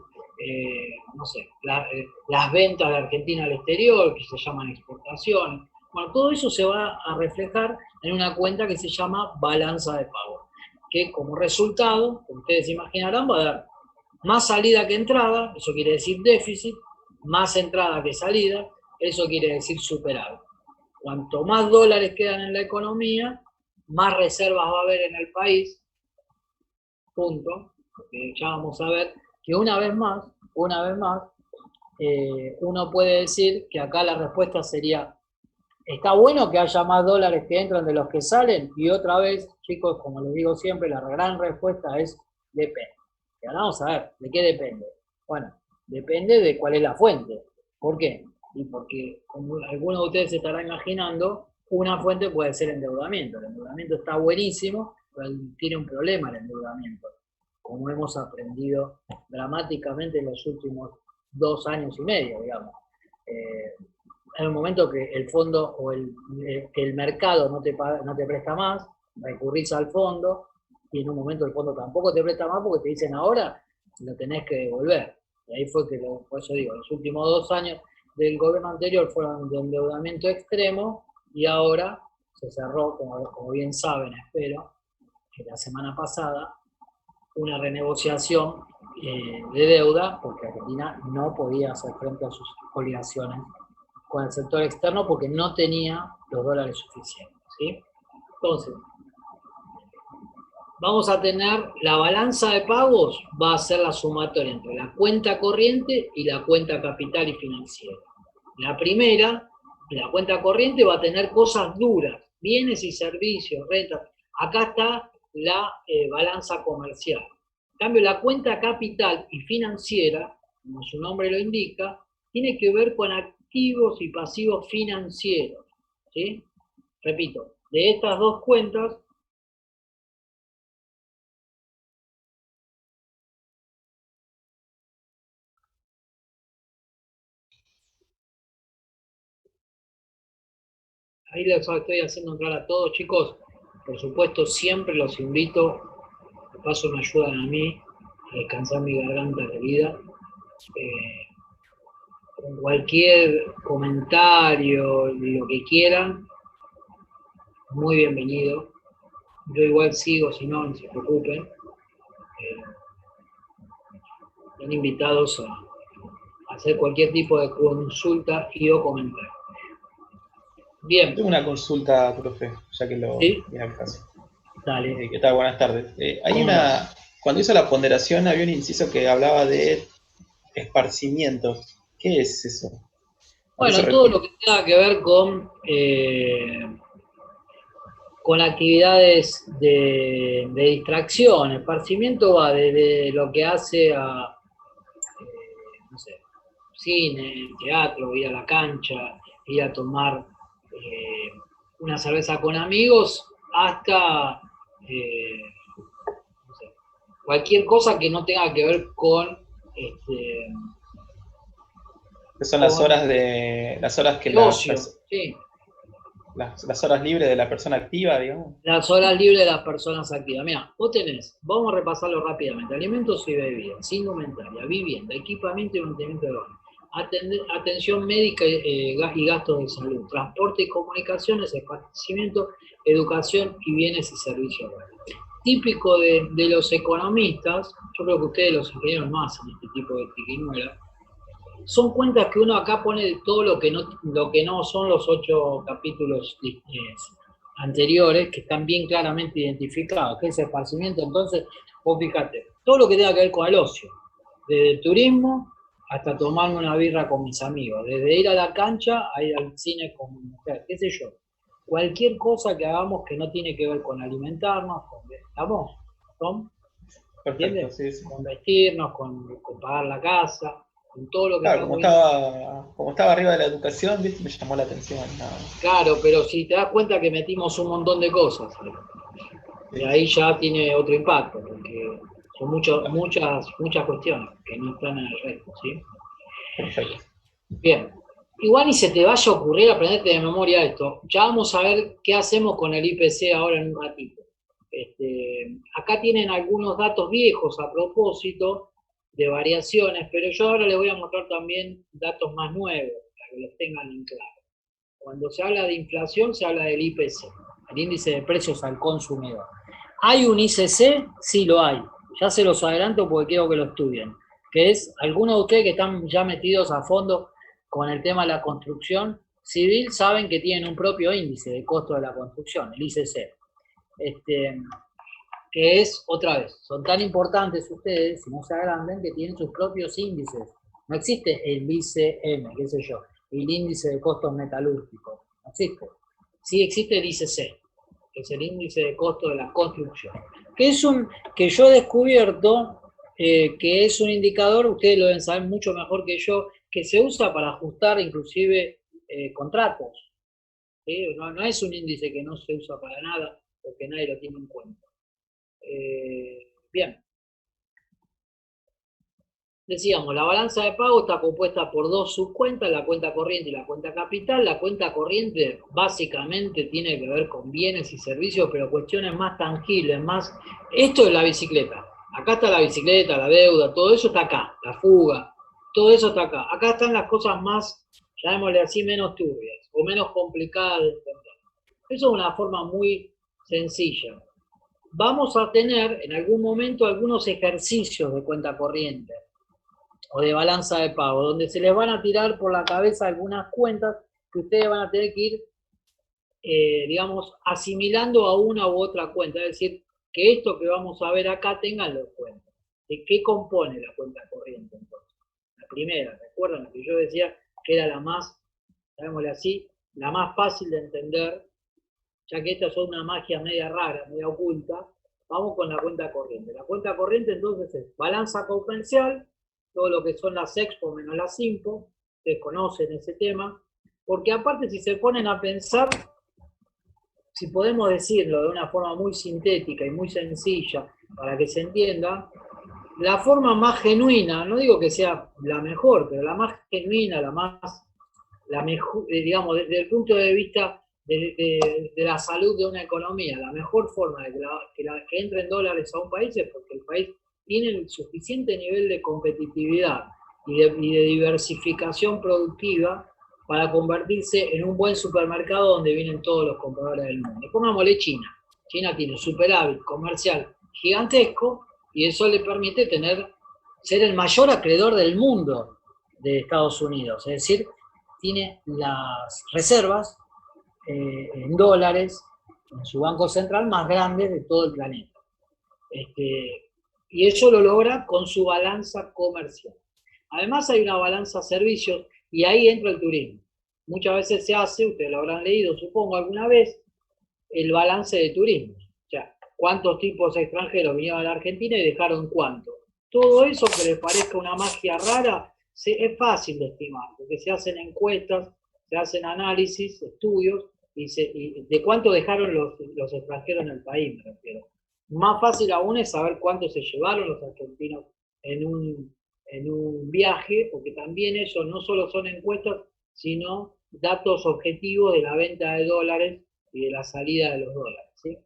no sé, las ventas de Argentina al exterior, que se llaman exportaciones. Bueno, todo eso se va a reflejar en una cuenta que se llama balanza de pago, que como resultado, como ustedes imaginarán, va a dar más salida que entrada, eso quiere decir déficit, más entrada que salida, eso quiere decir superávit. Cuanto más dólares quedan en la economía, más reservas va a haber en el país, punto, porque ya vamos a ver que una vez más, uno puede decir que acá la respuesta sería, está bueno que haya más dólares que entran de los que salen, y otra vez, chicos, como les digo siempre, la gran respuesta es depende. Y ahora vamos a ver, ¿de qué depende? Bueno, depende de cuál es la fuente. ¿Por qué? Y porque, como algunos de ustedes se estarán imaginando, una fuente puede ser endeudamiento. El endeudamiento está buenísimo, pero tiene un problema el endeudamiento, como hemos aprendido dramáticamente en los últimos 2 años y medio, digamos. En un momento que el fondo o que el mercado no te presta más, recurrís al fondo, y en un momento el fondo tampoco te presta más porque te dicen ahora lo tenés que devolver. Y ahí fue que, por eso digo, los últimos 2 años del gobierno anterior fueron de endeudamiento extremo y ahora se cerró, como bien saben, espero, que la semana pasada, una renegociación de deuda porque Argentina no podía hacer frente a sus obligaciones con el sector externo porque no tenía los dólares suficientes, ¿sí? Entonces, vamos a tener la balanza de pagos, va a ser la sumatoria entre la cuenta corriente y la cuenta capital y financiera. La primera, la cuenta corriente, va a tener cosas duras, bienes y servicios, rentas. Acá está la balanza comercial. En cambio, la cuenta capital y financiera, como su nombre lo indica, tiene que ver con activos y pasivos financieros, ¿sí? Repito, de estas dos cuentas, ahí les estoy haciendo entrar a todos, chicos. Por supuesto, siempre los invito, de paso me ayudan a mí a descansar mi garganta querida. Con cualquier comentario, lo que quieran, muy bienvenido. Yo igual sigo, si no se preocupen. Están invitados a hacer cualquier tipo de consulta y o comentario. Bien. Tengo una consulta, profe, ya que lo ¿Sí? viene al caso. Dale. ¿Qué tal? Buenas tardes. Cuando hizo la ponderación había un inciso que hablaba de esparcimiento. ¿Qué es eso? Bueno, todo lo que tenga que ver con actividades de distracción. Esparcimiento va desde lo que hace a, no sé, cine, teatro, ir a la cancha, ir a tomar una cerveza con amigos, hasta no sé, cualquier cosa que no tenga que ver con Que son las horas que de ocio, sí. las horas libres de la persona activa, digamos. Las horas libres de las personas activas. Mira, vos tenés, vamos a repasarlo rápidamente: alimentos y bebidas, indumentaria, vivienda, equipamiento y mantenimiento de hogar, atención médica y gastos de salud, transporte y comunicaciones, esparcimiento, educación y bienes y servicios. Típico de los economistas, yo creo que ustedes los ingenieros no hacen este tipo de triquiñuelas, son cuentas que uno acá pone de todo lo que no son los 8 capítulos anteriores, que están bien claramente identificados, que es esparcimiento. Entonces, vos fíjate, todo lo que tenga que ver con el ocio, desde el turismo hasta tomarme una birra con mis amigos, desde ir a la cancha a ir al cine con mi mujer, qué sé yo. Cualquier cosa que hagamos que no tiene que ver con alimentarnos, ¿estamos? ¿Tom? ¿Entiendes? Sí, sí. Con vestirnos, con pagar la casa, con todo lo que claro, como estaba arriba de la educación, ¿viste? Me llamó la atención. No. Claro, pero si te das cuenta que metimos un montón de cosas, y ahí ya tiene otro impacto, porque son muchas cuestiones que no están en el resto, ¿sí? Perfecto. Bien. Igual ni se te vaya a ocurrir aprenderte de memoria esto. Ya vamos a ver qué hacemos con el IPC ahora en un ratito. Acá tienen algunos datos viejos a propósito de variaciones, pero yo ahora les voy a mostrar también datos más nuevos, para que los tengan en claro. Cuando se habla de inflación, se habla del IPC, el índice de precios al consumidor. ¿Hay un ICC? Sí, lo hay. Ya se los adelanto porque quiero que lo estudien. Que es, algunos de ustedes que están ya metidos a fondo con el tema de la construcción civil saben que tienen un propio índice de costo de la construcción, el ICC. Que es, otra vez, son tan importantes ustedes, si no se agranden, que tienen sus propios índices. No existe el ICM, qué sé yo, el índice de costos metalúrgicos. No existe. Sí existe el ICC, que es el índice de costo de la construcción. Que yo he descubierto que es un indicador, ustedes lo deben saber mucho mejor que yo, que se usa para ajustar inclusive contratos. ¿Sí? No es un índice que no se usa para nada, porque nadie lo tiene en cuenta. Bien. Decíamos, la balanza de pago está compuesta por 2 subcuentas, la cuenta corriente y la cuenta capital. La cuenta corriente básicamente tiene que ver con bienes y servicios, pero cuestiones más tangibles, más... Esto es la bicicleta. Acá está la bicicleta, la deuda, todo eso está acá, la fuga, todo eso está acá. Acá están las cosas más, llamémosle así, menos turbias o menos complicadas de entender. Eso es una forma muy sencilla. Vamos a tener en algún momento algunos ejercicios de cuenta corriente o de balanza de pago, donde se les van a tirar por la cabeza algunas cuentas que ustedes van a tener que ir, digamos, asimilando a una u otra cuenta. Es decir, que esto que vamos a ver acá tenganlo en cuenta. ¿De qué compone la cuenta corriente entonces? La primera, ¿recuerdan lo que yo decía? Que era la más, llamémosle así, la más fácil de entender, ya que estas son una magia media rara, media oculta. Vamos con la cuenta corriente. La cuenta corriente entonces es balanza comercial, todo lo que son las expo menos las impo, ustedes conocen ese tema, porque aparte si se ponen a pensar, si podemos decirlo de una forma muy sintética y muy sencilla para que se entienda, la forma más genuina, no digo que sea la mejor, pero la más genuina, la mejor, digamos, desde el punto de vista de la salud de una economía, la mejor forma de que entren dólares a un país es porque el país tiene el suficiente nivel de competitividad y de diversificación productiva para convertirse en un buen supermercado donde vienen todos los compradores del mundo. Pongámosle China. China tiene un superávit comercial gigantesco y eso le permite ser el mayor acreedor del mundo de Estados Unidos. Es decir, tiene las reservas en dólares en su banco central más grandes de todo el planeta. Y eso lo logra con su balanza comercial. Además hay una balanza servicios y ahí entra el turismo. Muchas veces se hace, ustedes lo habrán leído supongo alguna vez, el balance de turismo. O sea, cuántos tipos extranjeros vinieron a la Argentina y dejaron cuánto. Todo eso que les parezca una magia rara, es fácil de estimar, porque se hacen encuestas, se hacen análisis, estudios, y de cuánto dejaron los extranjeros en el país, me refiero. Más fácil aún es saber cuánto se llevaron los argentinos en en un viaje, porque también eso no solo son encuestas, sino datos objetivos de la venta de dólares y de la salida de los dólares, ¿sí?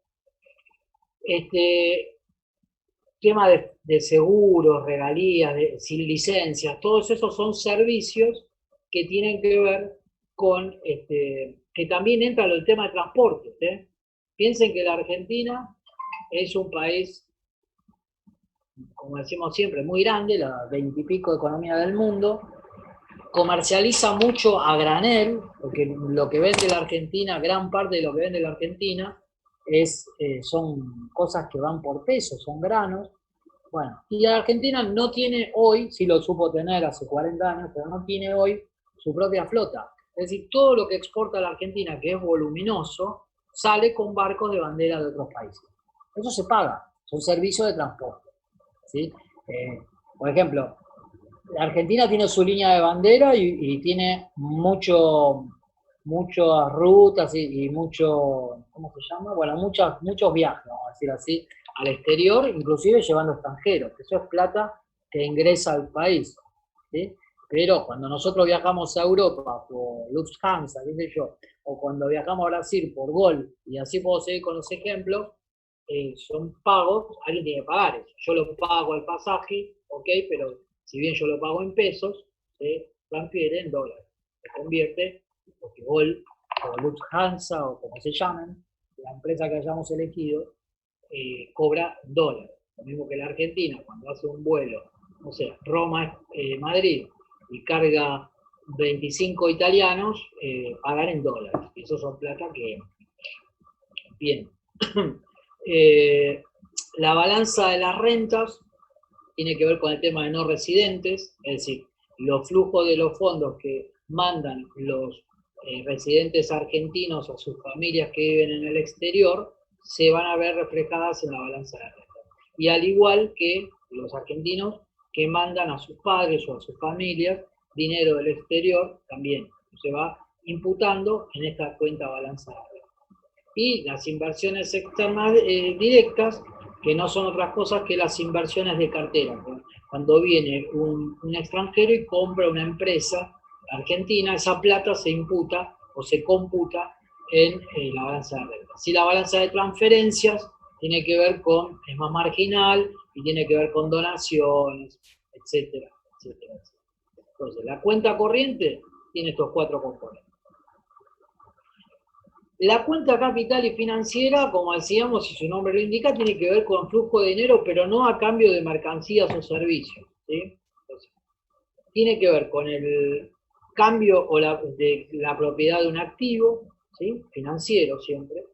Tema de seguros, regalías, sin licencias, todos esos son servicios que tienen que ver con, que también entra en el tema de transporte. Piensen que la Argentina es un país, como decimos siempre, muy grande, la 20 y pico de economía del mundo, comercializa mucho a granel, porque lo que vende la Argentina, gran parte de lo que vende la Argentina, son cosas que van por peso, son granos. Bueno, y la Argentina no tiene hoy, sí lo supo tener hace 40 años, pero no tiene hoy su propia flota. Es decir, todo lo que exporta la Argentina, que es voluminoso, sale con barcos de bandera de otros países. Eso se paga, son servicios de transporte, ¿sí? Por ejemplo, la Argentina tiene su línea de bandera y tiene muchas rutas y mucho, ¿cómo se llama? Bueno, muchos viajes, vamos a decir así, al exterior, inclusive llevando extranjeros. Eso es plata que ingresa al país, ¿sí? Pero cuando nosotros viajamos a Europa por Lufthansa, qué sé yo, o cuando viajamos a Brasil por Gol, y así puedo seguir con los ejemplos, son pagos, alguien tiene que pagar eso. Yo lo pago el pasaje, ok, pero si bien yo lo pago en pesos, se transfiere en dólares. Se convierte, porque Gol, o Lufthansa, o como se llamen, la empresa que hayamos elegido, cobra dólares. Lo mismo que la Argentina, cuando hace un vuelo, no sé, Roma-Madrid, y carga 25 italianos, pagan en dólares. Y eso son plata que... Bien. La balanza de las rentas tiene que ver con el tema de no residentes, es decir, los flujos de los fondos que mandan los residentes argentinos a sus familias que viven en el exterior se van a ver reflejadas en la balanza de rentas. Y al igual que los argentinos que mandan a sus padres o a sus familias dinero del exterior, también se va imputando en esta cuenta balanza de rentas. Y las inversiones externas directas, que no son otras cosas que las inversiones de cartera. Cuando viene un extranjero y compra una empresa argentina, esa plata se imputa o se computa en la balanza de rentas. Si la balanza de transferencias tiene que ver con, es más marginal y tiene que ver con donaciones, etcétera, etcétera, etcétera. Entonces, la cuenta corriente tiene estos 4 componentes. La cuenta capital y financiera, como decíamos, si su nombre lo indica, tiene que ver con flujo de dinero, pero no a cambio de mercancías o servicios, ¿sí? Entonces, tiene que ver con el cambio o de la propiedad de un activo, ¿sí? Financiero siempre.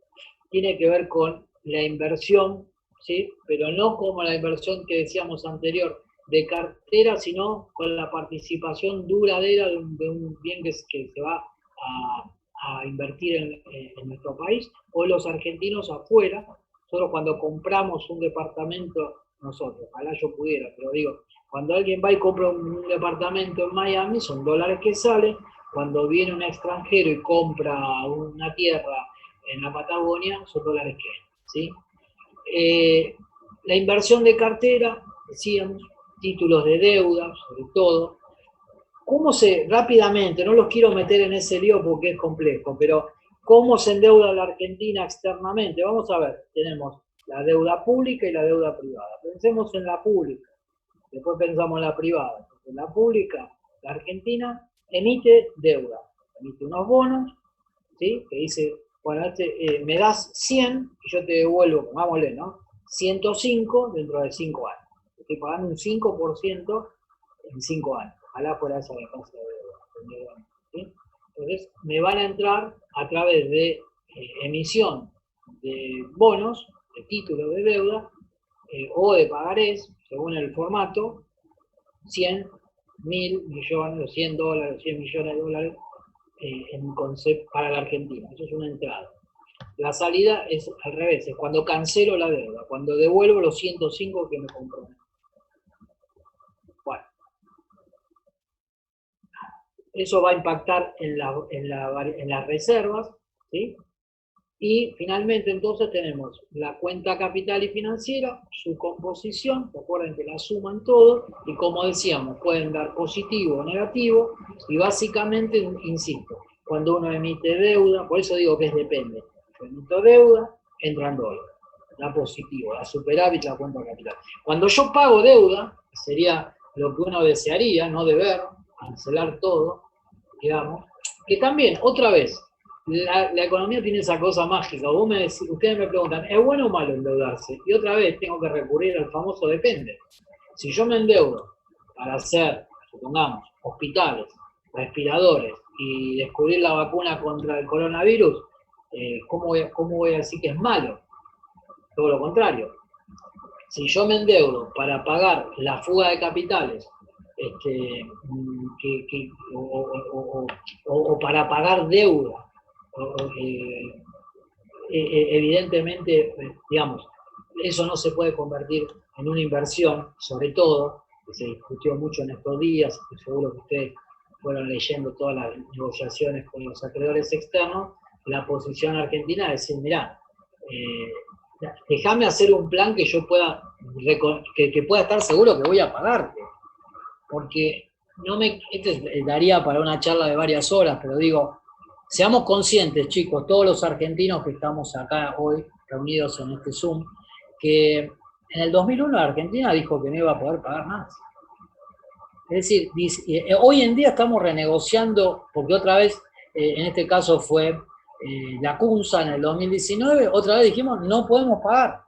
Tiene que ver con la inversión, ¿sí? Pero no como la inversión que decíamos anterior de cartera, sino con la participación duradera de un bien que se va a invertir en nuestro país, o los argentinos afuera. Nosotros cuando compramos un departamento, nosotros, ojalá yo pudiera, pero digo, cuando alguien va y compra un departamento en Miami, son dólares que salen. Cuando viene un extranjero y compra una tierra en la Patagonia, son dólares que hay, ¿sí? La inversión de cartera, decíamos, títulos de deuda, sobre todo. ¿Cómo rápidamente, no los quiero meter en ese lío porque es complejo, pero cómo se endeuda la Argentina externamente? Vamos a ver, tenemos la deuda pública y la deuda privada. Pensemos en la pública, después pensamos en la privada. En la pública, la Argentina emite deuda, emite unos bonos, ¿sí? Que dice, bueno, me das 100 y yo te devuelvo, pongámosle, ¿no? 105 dentro de 5 años. Estoy pagando un 5% en 5 años. Ojalá fuera esa la tasa de deuda. ¿Sí? Entonces, me van a entrar a través de emisión de bonos, de títulos de deuda, o de pagarés, según el formato, 100, 1000 millones, 100 dólares, 100 millones de dólares en concepto para la Argentina. Eso es una entrada. La salida es al revés, es cuando cancelo la deuda, cuando devuelvo los 105 que me comprometo. Bueno, eso va a impactar en las reservas, ¿sí? Y finalmente entonces tenemos la cuenta capital y financiera, su composición, recuerden que la suman todo, y como decíamos, pueden dar positivo o negativo, y básicamente, insisto, cuando uno emite deuda, por eso digo que depende, yo emito deuda, entran dólares, la positivo, la superávit, la cuenta capital. Cuando yo pago deuda, sería lo que uno desearía, no deber, cancelar todo, digamos, que también, otra vez, la economía tiene esa cosa mágica. Ustedes me preguntan, ¿es bueno o malo endeudarse? Y otra vez tengo que recurrir al famoso depende. Si yo me endeudo para hacer, supongamos, hospitales, respiradores y descubrir la vacuna contra el coronavirus, ¿cómo voy a decir que es malo? Todo lo contrario. Si yo me endeudo para pagar la fuga de capitales, o para pagar deuda, evidentemente, digamos, eso no se puede convertir en una inversión, sobre todo, que se discutió mucho en estos días, y seguro que ustedes fueron leyendo todas las negociaciones con los acreedores externos, la posición argentina es decir, mirá, déjame hacer un plan que yo pueda, que pueda estar seguro que voy a pagarte, porque esto daría para una charla de varias horas, pero digo, seamos conscientes, chicos, todos los argentinos que estamos acá hoy reunidos en este Zoom, que en el 2001 la Argentina dijo que no iba a poder pagar más. Es decir, hoy en día estamos renegociando, porque otra vez, en este caso fue la CUNSA en el 2019, otra vez dijimos no podemos pagar.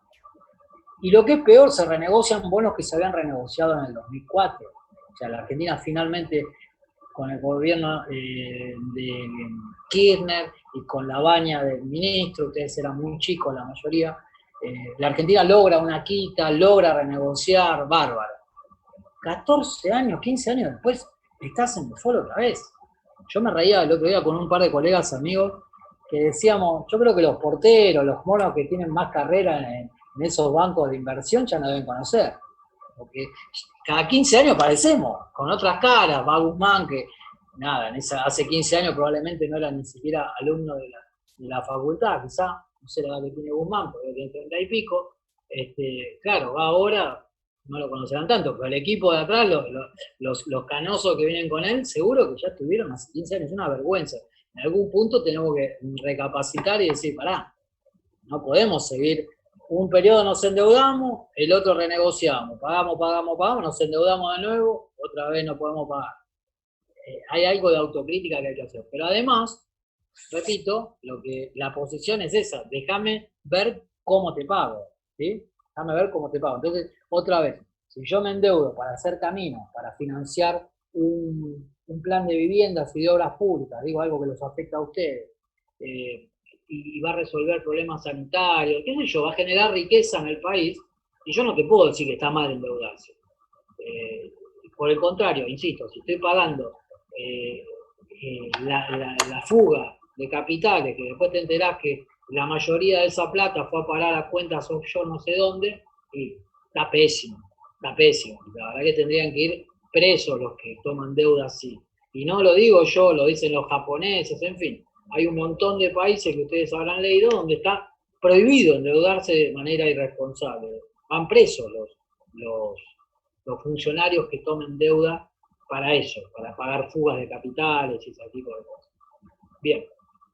Y lo que es peor, se renegocian bonos que se habían renegociado en el 2004. O sea, la Argentina finalmente, con el gobierno de Kirchner y con la baña del ministro, ustedes eran muy chicos la mayoría, la Argentina logra una quita, logra renegociar, bárbaro. 14 años, 15 años después, estás en default otra vez. Yo me reía el otro día con un par de colegas amigos que decíamos, yo creo que los porteros, los monos que tienen más carrera en esos bancos de inversión ya no deben conocer. Porque cada 15 años parecemos, con otras caras, va Guzmán, que nada, hace 15 años probablemente no era ni siquiera alumno de la facultad, quizá, no sé la edad que tiene Guzmán, porque tiene 30 y pico, claro, va ahora, no lo conocerán tanto, pero el equipo de atrás, los canosos que vienen con él, seguro que ya estuvieron hace 15 años, es una vergüenza. En algún punto tenemos que recapacitar y decir, pará, no podemos seguir. Un periodo nos endeudamos, el otro renegociamos, pagamos, nos endeudamos de nuevo, otra vez no podemos pagar. Hay algo de autocrítica que hay que hacer. Pero además, repito, la posición es esa, déjame ver cómo te pago, ¿sí? Déjame ver cómo te pago. Entonces, otra vez, si yo me endeudo para hacer caminos, para financiar un plan de viviendas y de obras públicas, digo algo que los afecta a ustedes, y va a resolver problemas sanitarios, qué sé yo, va a generar riqueza en el país, y yo no te puedo decir que está mal endeudarse. Por el contrario, insisto, si estoy pagando la fuga de capitales, que después te enterás que la mayoría de esa plata fue a parar a cuentas offshore no sé dónde, y está pésimo, está pésimo. La verdad que tendrían que ir presos los que toman deuda así. Y no lo digo yo, lo dicen los japoneses, en fin. Hay un montón de países que ustedes habrán leído donde está prohibido endeudarse de manera irresponsable. Van presos los funcionarios que tomen deuda para eso, para pagar fugas de capitales y ese tipo de cosas. Bien,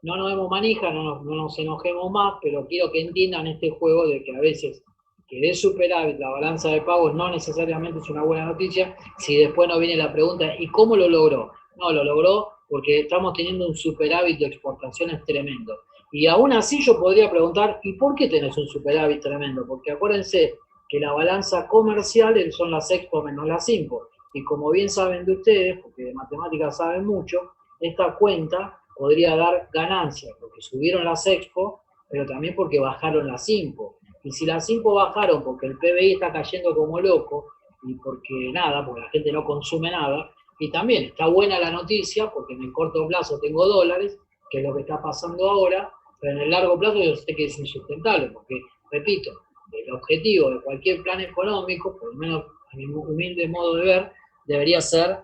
no nos demos manija, no nos enojemos más, pero quiero que entiendan este juego de que a veces que dé superávit la balanza de pagos no necesariamente es una buena noticia si después no viene la pregunta, ¿y cómo lo logró? No, lo logró porque estamos teniendo un superávit de exportaciones tremendo. Y aún así yo podría preguntar, ¿y por qué tenés un superávit tremendo? Porque acuérdense que la balanza comercial son las expo menos las impo. Y como bien saben de ustedes, porque de matemáticas saben mucho, esta cuenta podría dar ganancias, porque subieron las expo, pero también porque bajaron las impo. Y si las impo bajaron porque el PBI está cayendo como loco, y porque nada, porque la gente no consume nada, y también está buena la noticia, porque en el corto plazo tengo dólares, que es lo que está pasando ahora, pero en el largo plazo yo sé que es insustentable, porque, repito, el objetivo de cualquier plan económico, por lo menos a mi humilde modo de ver, debería ser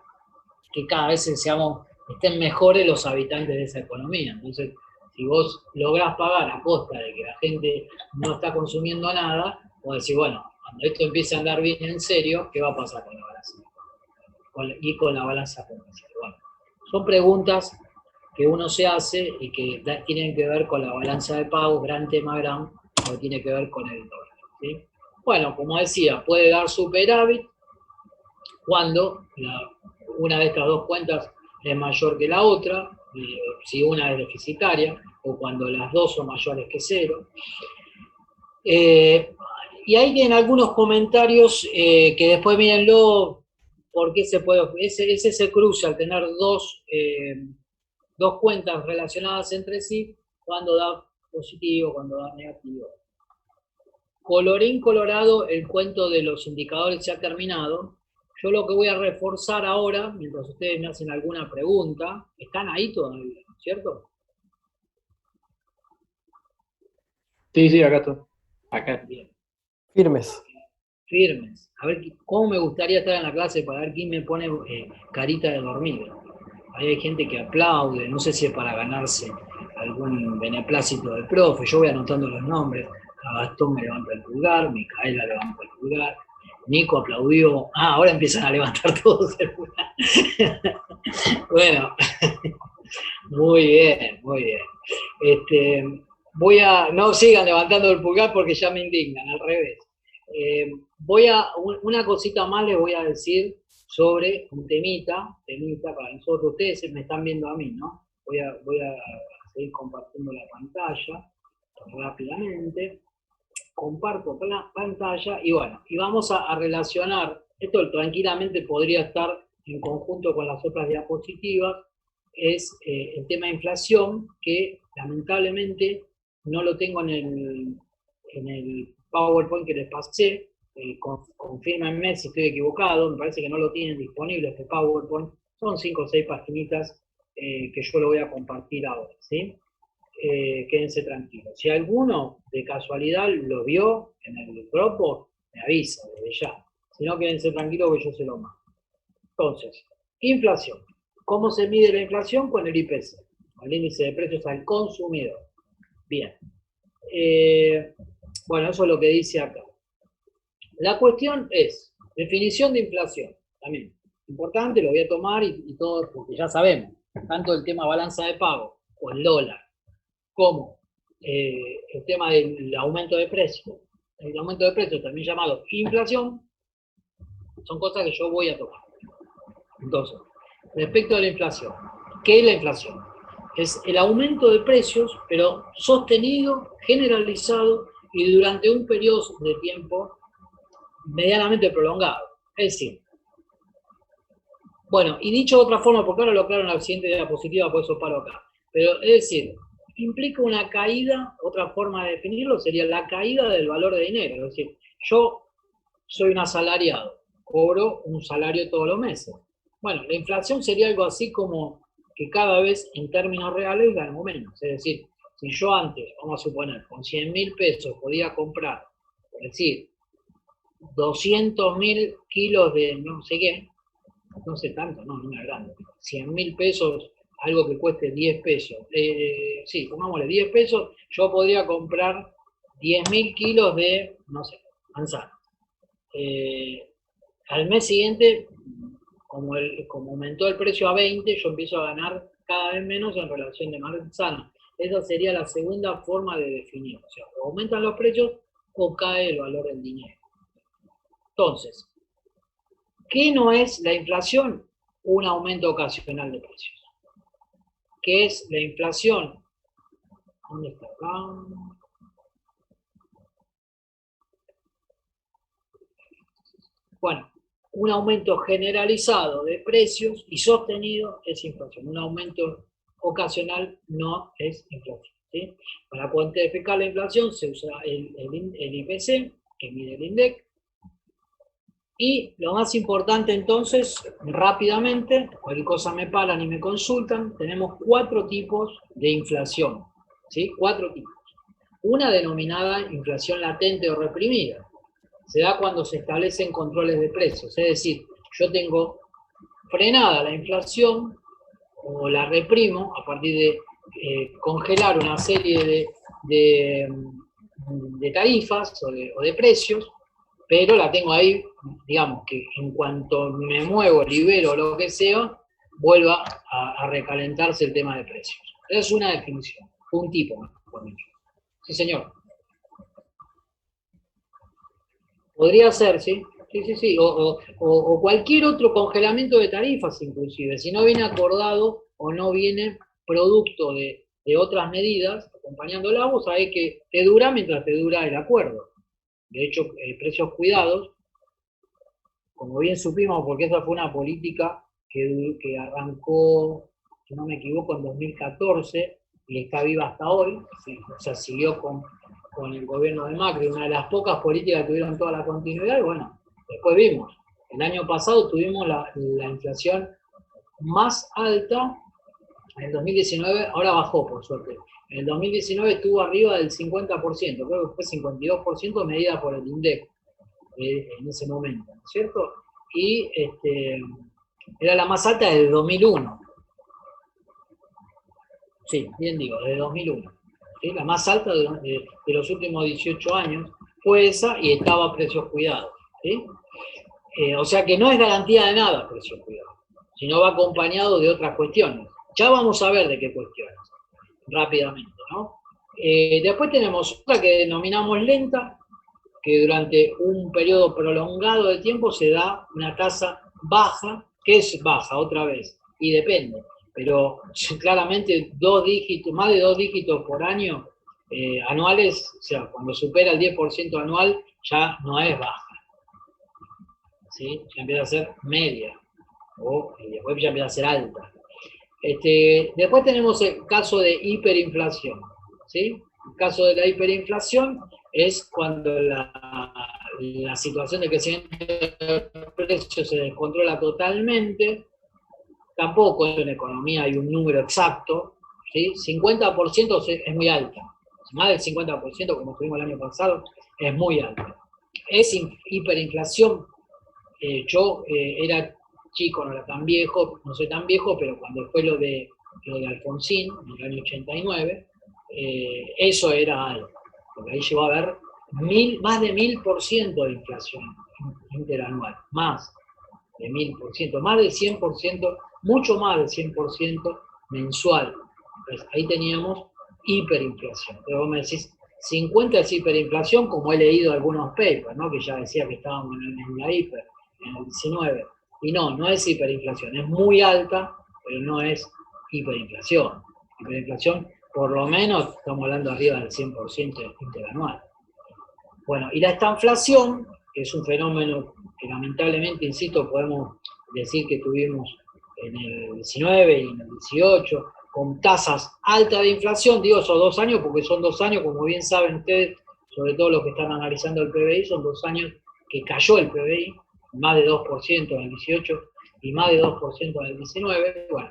que cada vez estén mejores los habitantes de esa economía. Entonces, Si vos lográs pagar a costa de que la gente no está consumiendo nada, vos decís, bueno, cuando esto empiece a andar bien en serio, ¿qué va a pasar con la balanza? Y con la balanza comercial. Bueno, son preguntas que uno se hace y que tienen que ver con la balanza de pagos, gran tema gran, que tiene que ver con el dólar, ¿sí? Bueno, como decía, puede dar superávit cuando una de estas dos cuentas es mayor que la otra, si una es deficitaria, o cuando las dos son mayores que cero. Y ahí tienen algunos comentarios que después mírenlo, porque ese se cruza al tener dos cuentas relacionadas entre sí, cuando da positivo, cuando da negativo. Colorín colorado, el cuento de los indicadores se ha terminado. Yo lo que voy a reforzar ahora, mientras ustedes me hacen alguna pregunta, están ahí todavía, ¿cierto? Sí, acá estoy. Acá. Bien. Firmes. Firmes. A ver, ¿cómo me gustaría estar en la clase para ver quién me pone carita de dormido? Ahí hay gente que aplaude, no sé si es para ganarse algún beneplácito del profe. Yo voy anotando los nombres. A Gastón me levanta el pulgar, Micaela levanta el pulgar, Nico aplaudió. Ahora empiezan a levantar todos el pulgar. Bueno, muy bien, muy bien. No sigan levantando el pulgar porque ya me indignan, al revés. Una cosita más les voy a decir sobre un temita para nosotros. Ustedes me están viendo a mí, ¿no? Voy a seguir compartiendo la pantalla rápidamente. Comparto la pantalla y bueno, y vamos a relacionar, esto tranquilamente podría estar en conjunto con las otras diapositivas, es el tema de inflación, que lamentablemente no lo tengo en el PowerPoint que les pasé. Confírmenme si estoy equivocado, me parece que no lo tienen disponible este PowerPoint. Son 5 o 6 paginitas que yo lo voy a compartir ahora, ¿sí? Quédense tranquilos. Si alguno de casualidad lo vio en el grupo, me avisa desde ya. Si no, quédense tranquilos que yo se lo mando. Entonces, inflación. ¿Cómo se mide la inflación? Con el IPC, con el índice de precios al consumidor. Bien. Bueno, eso es lo que dice acá. La cuestión es, definición de inflación. También, importante, lo voy a tomar y todo, porque ya sabemos, tanto el tema balanza de pago o el dólar, como el tema del aumento de precios. El aumento de precios, también llamado inflación, son cosas que yo voy a tocar. Entonces, respecto a la inflación, ¿qué es la inflación? Es el aumento de precios, pero sostenido, generalizado y durante un periodo de tiempo medianamente prolongado. Es decir, bueno, y dicho de otra forma, porque ahora lo aclaro en la siguiente diapositiva, por eso paro acá, pero es decir, implica una caída, otra forma de definirlo sería la caída del valor de dinero. Es decir, yo soy un asalariado, cobro un salario todos los meses. Bueno, la inflación sería algo así como que cada vez en términos reales gano menos. Es decir, si yo antes, vamos a suponer, con 100.000 pesos podía comprar, es decir, 200.000 kilos de no sé qué, no sé tanto, no es grande, 100.000 pesos, algo que cueste 10 pesos, sí, pongámosle 10 pesos, yo podría comprar 10.000 kilos de, no sé, manzana. Al mes siguiente, como aumentó el precio a 20, yo empiezo a ganar cada vez menos en relación de manzana. Esa sería la segunda forma de definir, o sea, o aumentan los precios o cae el valor del dinero. Entonces, ¿qué no es la inflación? Un aumento ocasional de precios. ¿Qué es la inflación? ¿Dónde está acá? Bueno, un aumento generalizado de precios y sostenido es inflación. Un aumento ocasional no es inflación, ¿sí? Para cuantificar la inflación se usa el IPC, que mide el INDEC. Y lo más importante entonces, rápidamente, cualquier cosa me paran y me consultan, tenemos 4 tipos de inflación, ¿sí? 4 tipos. Una denominada inflación latente o reprimida. Se da cuando se establecen controles de precios, es decir, yo tengo frenada la inflación o la reprimo a partir de congelar una serie de tarifas o de precios, pero la tengo ahí, digamos, que en cuanto me muevo, libero lo que sea, vuelva a recalentarse el tema de precios. Esa es una definición, un tipo, mejor dicho. Sí, señor. Podría ser, ¿sí? Sí. O cualquier otro congelamiento de tarifas, inclusive. Si no viene acordado o no viene producto de otras medidas, acompañándola, vos sabés que te dura mientras te dura el acuerdo. De hecho, precios cuidados, como bien supimos, porque esa fue una política que arrancó, si no me equivoco, en 2014 y está viva hasta hoy, ¿sí? O sea, siguió con el gobierno de Macri, una de las pocas políticas que tuvieron toda la continuidad, y bueno, después vimos, el año pasado tuvimos la inflación más alta, en el 2019, ahora bajó por suerte, en el 2019 estuvo arriba del 50%, creo que fue 52% medida por el INDEC en ese momento, ¿no es cierto? Y era la más alta desde 2001. Sí, bien digo, desde 2001. ¿Sí? La más alta de los últimos 18 años fue esa y estaba a precios cuidados. ¿Sí? O sea que no es garantía de nada precios cuidados, sino va acompañado de otras cuestiones. Ya vamos a ver de qué cuestiones, rápidamente, ¿no? Después tenemos otra que denominamos lenta, que durante un periodo prolongado de tiempo se da una tasa baja, que es baja otra vez, y depende, pero claramente 2 dígitos, más de 2 dígitos por año anuales, o sea, cuando supera el 10% anual, ya no es baja, ¿sí? Ya empieza a ser media, o después ya empieza a ser alta. Después tenemos el caso de hiperinflación, ¿sí? El caso de la hiperinflación es cuando la situación de crecimiento de precios se descontrola totalmente. Tampoco en economía hay un número exacto, ¿sí? 50% es muy alta. Más del 50%, como tuvimos el año pasado, es muy alta. Es hiperinflación. Yo era chico, no era tan viejo, no soy tan viejo, pero cuando fue lo de Alfonsín, en el año 89, eso era algo. Porque ahí llegó a haber más de 1000% de inflación interanual, más de 1000%, más del 100%, mucho más del 100% mensual. Entonces, ahí teníamos hiperinflación. Pero vos me decís, 50 es hiperinflación, como he leído algunos papers, ¿no? Que ya decía que estábamos en la hiper, en el 19. Y no es hiperinflación, es muy alta, pero no es hiperinflación. Hiperinflación, por lo menos, estamos hablando arriba del 100% interanual. Bueno, y la estanflación, que es un fenómeno que lamentablemente, insisto, podemos decir que tuvimos en el 19 y en el 18, con tasas altas de inflación, digo esos 2 años, porque son 2 años, como bien saben ustedes, sobre todo los que están analizando el PBI, son 2 años que cayó el PBI, más de 2% en el 18 y más de 2% en el 19, bueno,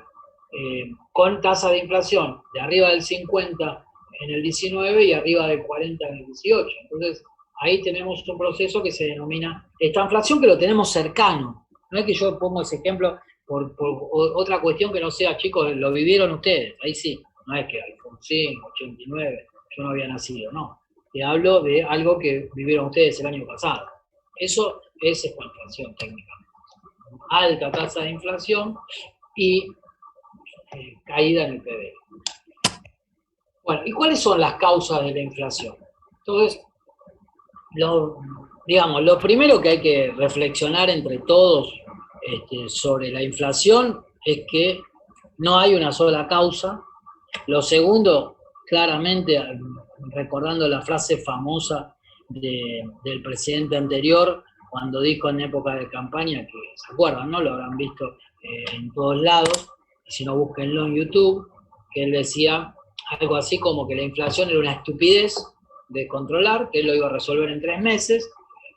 con tasa de inflación de arriba del 50 en el 19 y arriba del 40 en el 18. Entonces, ahí tenemos un proceso que se denomina estanflación, que lo tenemos cercano. No es que yo pongo ese ejemplo por otra cuestión que no sea, chicos, lo vivieron ustedes, ahí sí, no es que Alfonsín, 89, yo no había nacido, no. Te hablo de algo que vivieron ustedes el año pasado. Eso es estanflación técnicamente. Alta tasa de inflación y caída en el PBI. Bueno, ¿y cuáles son las causas de la inflación? Entonces, lo primero que hay que reflexionar entre todos sobre la inflación es que no hay una sola causa. Lo segundo, claramente, recordando la frase famosa del presidente anterior, cuando dijo en época de campaña, que se acuerdan, ¿no? Lo habrán visto en todos lados, si no búsquenlo en YouTube, que él decía algo así como que la inflación era una estupidez de controlar, que él lo iba a resolver en 3 meses,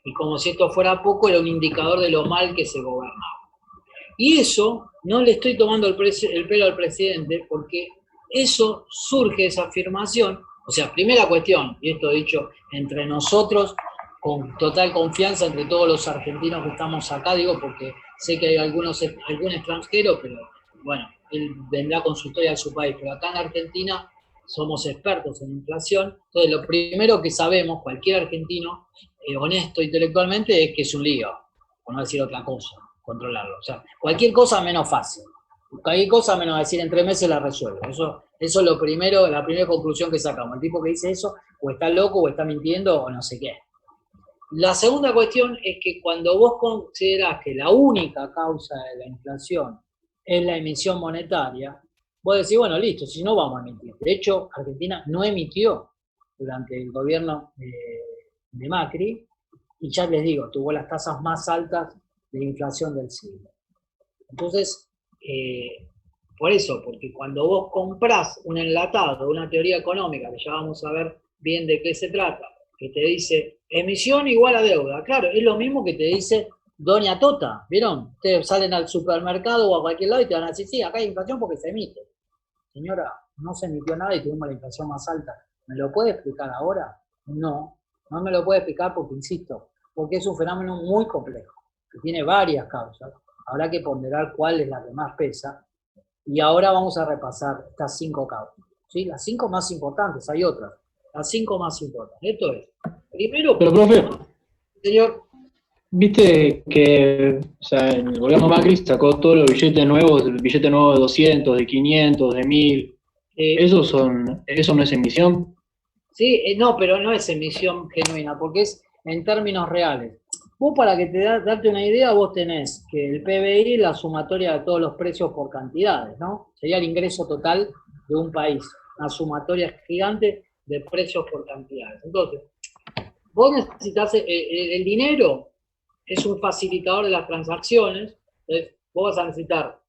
y como si esto fuera poco, era un indicador de lo mal que se gobernaba. Y eso, no le estoy tomando el pelo al presidente, porque eso surge, esa afirmación, o sea, primera cuestión, y esto dicho entre nosotros, con total confianza entre todos los argentinos que estamos acá, digo, porque sé que hay algún extranjero, pero bueno, él vendrá con su historia de su país, pero acá en Argentina somos expertos en inflación. Entonces, lo primero que sabemos, cualquier argentino honesto intelectualmente, es que es un lío, por no decir otra cosa, controlarlo. O sea, cualquier cosa menos fácil. Cualquier cosa menos decir en 3 meses la resuelvo. Eso es lo primero, la primera conclusión que sacamos. El tipo que dice eso, o está loco, o está mintiendo, o no sé qué. La segunda cuestión es que cuando vos considerás que la única causa de la inflación es la emisión monetaria, vos decís, bueno, listo, si no vamos a emitir. De hecho, Argentina no emitió durante el gobierno de Macri, y ya les digo, tuvo las tasas más altas de inflación del siglo. Entonces, por eso, porque cuando vos comprás un enlatado, una teoría económica, que ya vamos a ver bien de qué se trata, que te dice emisión igual a deuda, claro, es lo mismo que te dice Doña Tota, ¿vieron? Ustedes salen al supermercado o a cualquier lado y te van a decir, sí, acá hay inflación porque se emite. Señora, no se emitió nada y tuvimos la inflación más alta. ¿Me lo puede explicar ahora? No, no me lo puede explicar porque, insisto, porque es un fenómeno muy complejo, que tiene varias causas. Habrá que ponderar cuál es la que más pesa. Y ahora vamos a repasar estas 5 causas. ¿Sí? Las 5 más importantes, hay otras. Las 5 más importantes. Esto es, primero... Pero, profe, señor, viste que, o sea, el gobierno Macri sacó todos los billetes nuevos, el billete nuevo de 200, de 500, de 1000. ¿Eso no es emisión? sí, no, pero no es emisión genuina, porque es en términos reales. Vos, para que darte una idea, vos tenés que el PBI es la sumatoria de todos los precios por cantidades, ¿no? Sería el ingreso total de un país, una sumatoria gigante de precios por cantidades. Entonces, vos necesitas, el dinero es un facilitador de las transacciones, entonces vos vas a necesitar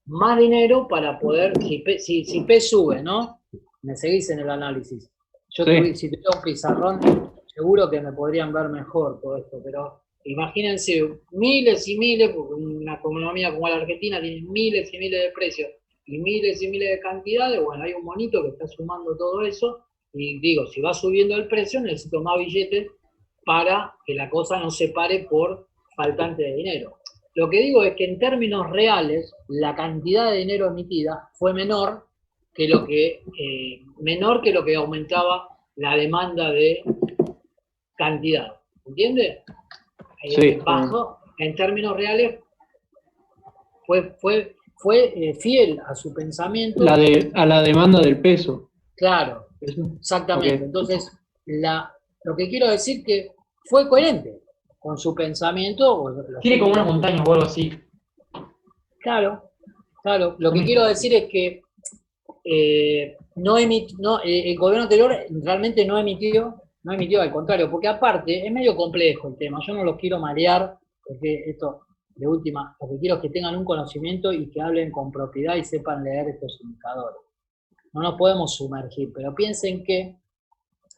más dinero para poder, si P sube, ¿no? Me seguís en el análisis. Yo Sí. si tuviera un pizarrón, seguro que me podrían ver mejor todo esto, pero imagínense miles y miles, porque una economía como la Argentina tiene miles y miles de precios y miles de cantidades, bueno, hay un monito que está sumando todo eso, y digo, si va subiendo el precio, necesito más billetes para que la cosa no se pare por faltante de dinero. Lo que digo es que en términos reales, la cantidad de dinero emitida fue menor que lo que aumentaba la demanda de cantidad. ¿Entiende? Sí. Bajo, en términos reales, fue fiel a su pensamiento. A la demanda del peso. Claro, exactamente. Okay. Entonces, lo que quiero decir que fue coherente con su pensamiento. Tiene como una montaña o algo así. Claro. Lo que quiero decir es que el gobierno anterior realmente no emitió, al contrario, porque aparte es medio complejo el tema. Yo no los quiero marear, porque esto, de última, lo que quiero es que tengan un conocimiento y que hablen con propiedad y sepan leer estos indicadores. No nos podemos sumergir, pero piensen que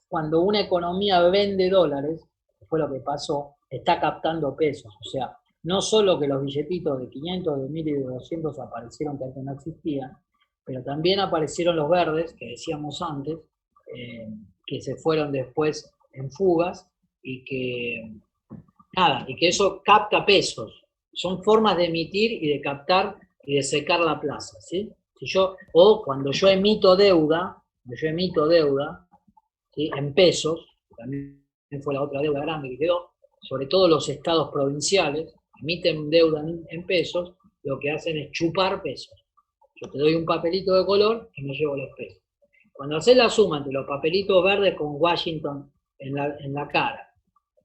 cuando una economía vende dólares, que fue lo que pasó, está captando pesos. O sea, no solo que los billetitos de 500, de 1000 y de 200 aparecieron que antes no existían, pero también aparecieron los verdes, que decíamos antes, que se fueron después en fugas, y que eso capta pesos. Son formas de emitir y de captar y de secar la plaza, ¿sí? Cuando yo emito deuda, ¿sí? En pesos, también fue la otra deuda grande que quedó, sobre todo los estados provinciales, emiten deuda en pesos, lo que hacen es chupar pesos. Yo te doy un papelito de color y me llevo los pesos. Cuando haces la suma entre los papelitos verdes con Washington en la cara,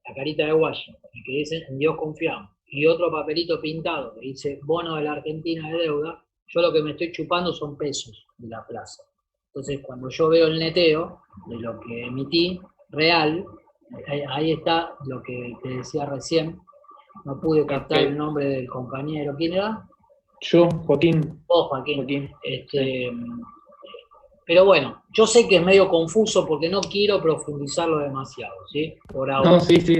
la carita de Washington, y que dice en Dios confiamos, y otro papelito pintado que dice bono de la Argentina de deuda, yo lo que me estoy chupando son pesos de la plaza. Entonces, cuando yo veo el neteo de lo que emití real, ahí está lo que te decía recién. No pude captar el nombre del compañero. ¿Quién era? Yo, Joaquín. Vos, Joaquín. Pero bueno, yo sé que es medio confuso porque no quiero profundizarlo demasiado, ¿sí? Por ahora. No, sí, está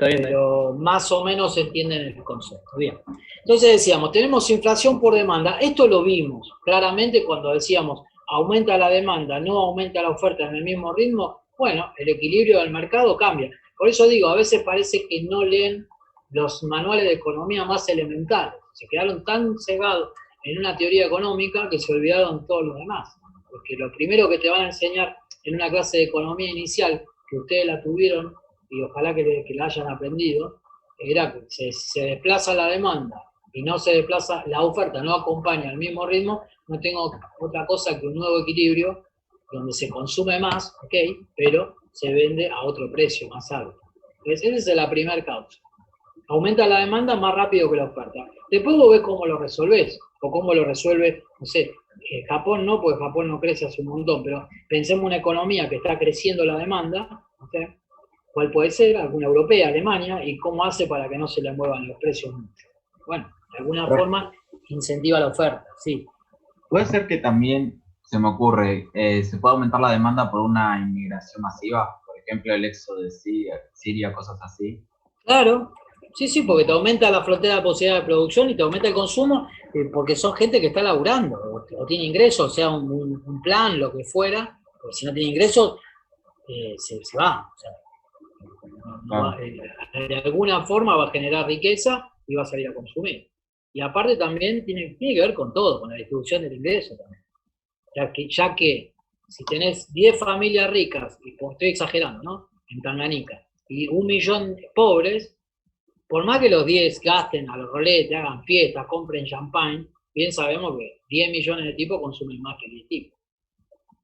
bien. Pero más o menos entienden el concepto. Bien. Entonces decíamos, tenemos inflación por demanda. Esto lo vimos claramente cuando decíamos, aumenta la demanda, no aumenta la oferta en el mismo ritmo. Bueno, el equilibrio del mercado cambia. Por eso digo, a veces parece que no leen los manuales de economía más elementales. Se quedaron tan cegados en una teoría económica que se olvidaron todos los demás. Porque lo primero que te van a enseñar en una clase de economía inicial, que ustedes la tuvieron, y ojalá que la hayan aprendido, era que se desplaza la demanda y no se desplaza la oferta, no acompaña al mismo ritmo, no tengo otra cosa que un nuevo equilibrio donde se consume más, ok, pero se vende a otro precio más alto. Entonces, esa es la primera causa. Aumenta la demanda más rápido que la oferta. Después vos ves cómo lo resolvés, o cómo lo resuelve, no sé, Japón no, porque Japón no crece hace un montón, pero pensemos en una economía que está creciendo la demanda, ¿okay? ¿Cuál puede ser? Alguna europea, Alemania, y cómo hace para que no se le muevan los precios mucho. Bueno, de alguna forma incentiva la oferta, sí. Puede ser que también, se me ocurre, se puede aumentar la demanda por una inmigración masiva, por ejemplo, el éxodo de Siria, cosas así. Claro, sí, porque te aumenta la frontera de posibilidad de producción y te aumenta el consumo, porque son gente que está laburando, o tiene ingresos, o sea, un plan, lo que fuera, porque si no tiene ingresos, se va. O sea, de alguna forma va a generar riqueza y va a salir a consumir. Y aparte también tiene que ver con todo, con la distribución del ingreso también. Ya que si tenés 10 familias ricas, y estoy exagerando, ¿no? En Tanganyika, y 1 millón de pobres, por más que los 10 gasten a los roletes, hagan fiestas, compren champagne, bien sabemos que 10 millones de tipos consumen más que 10 tipos.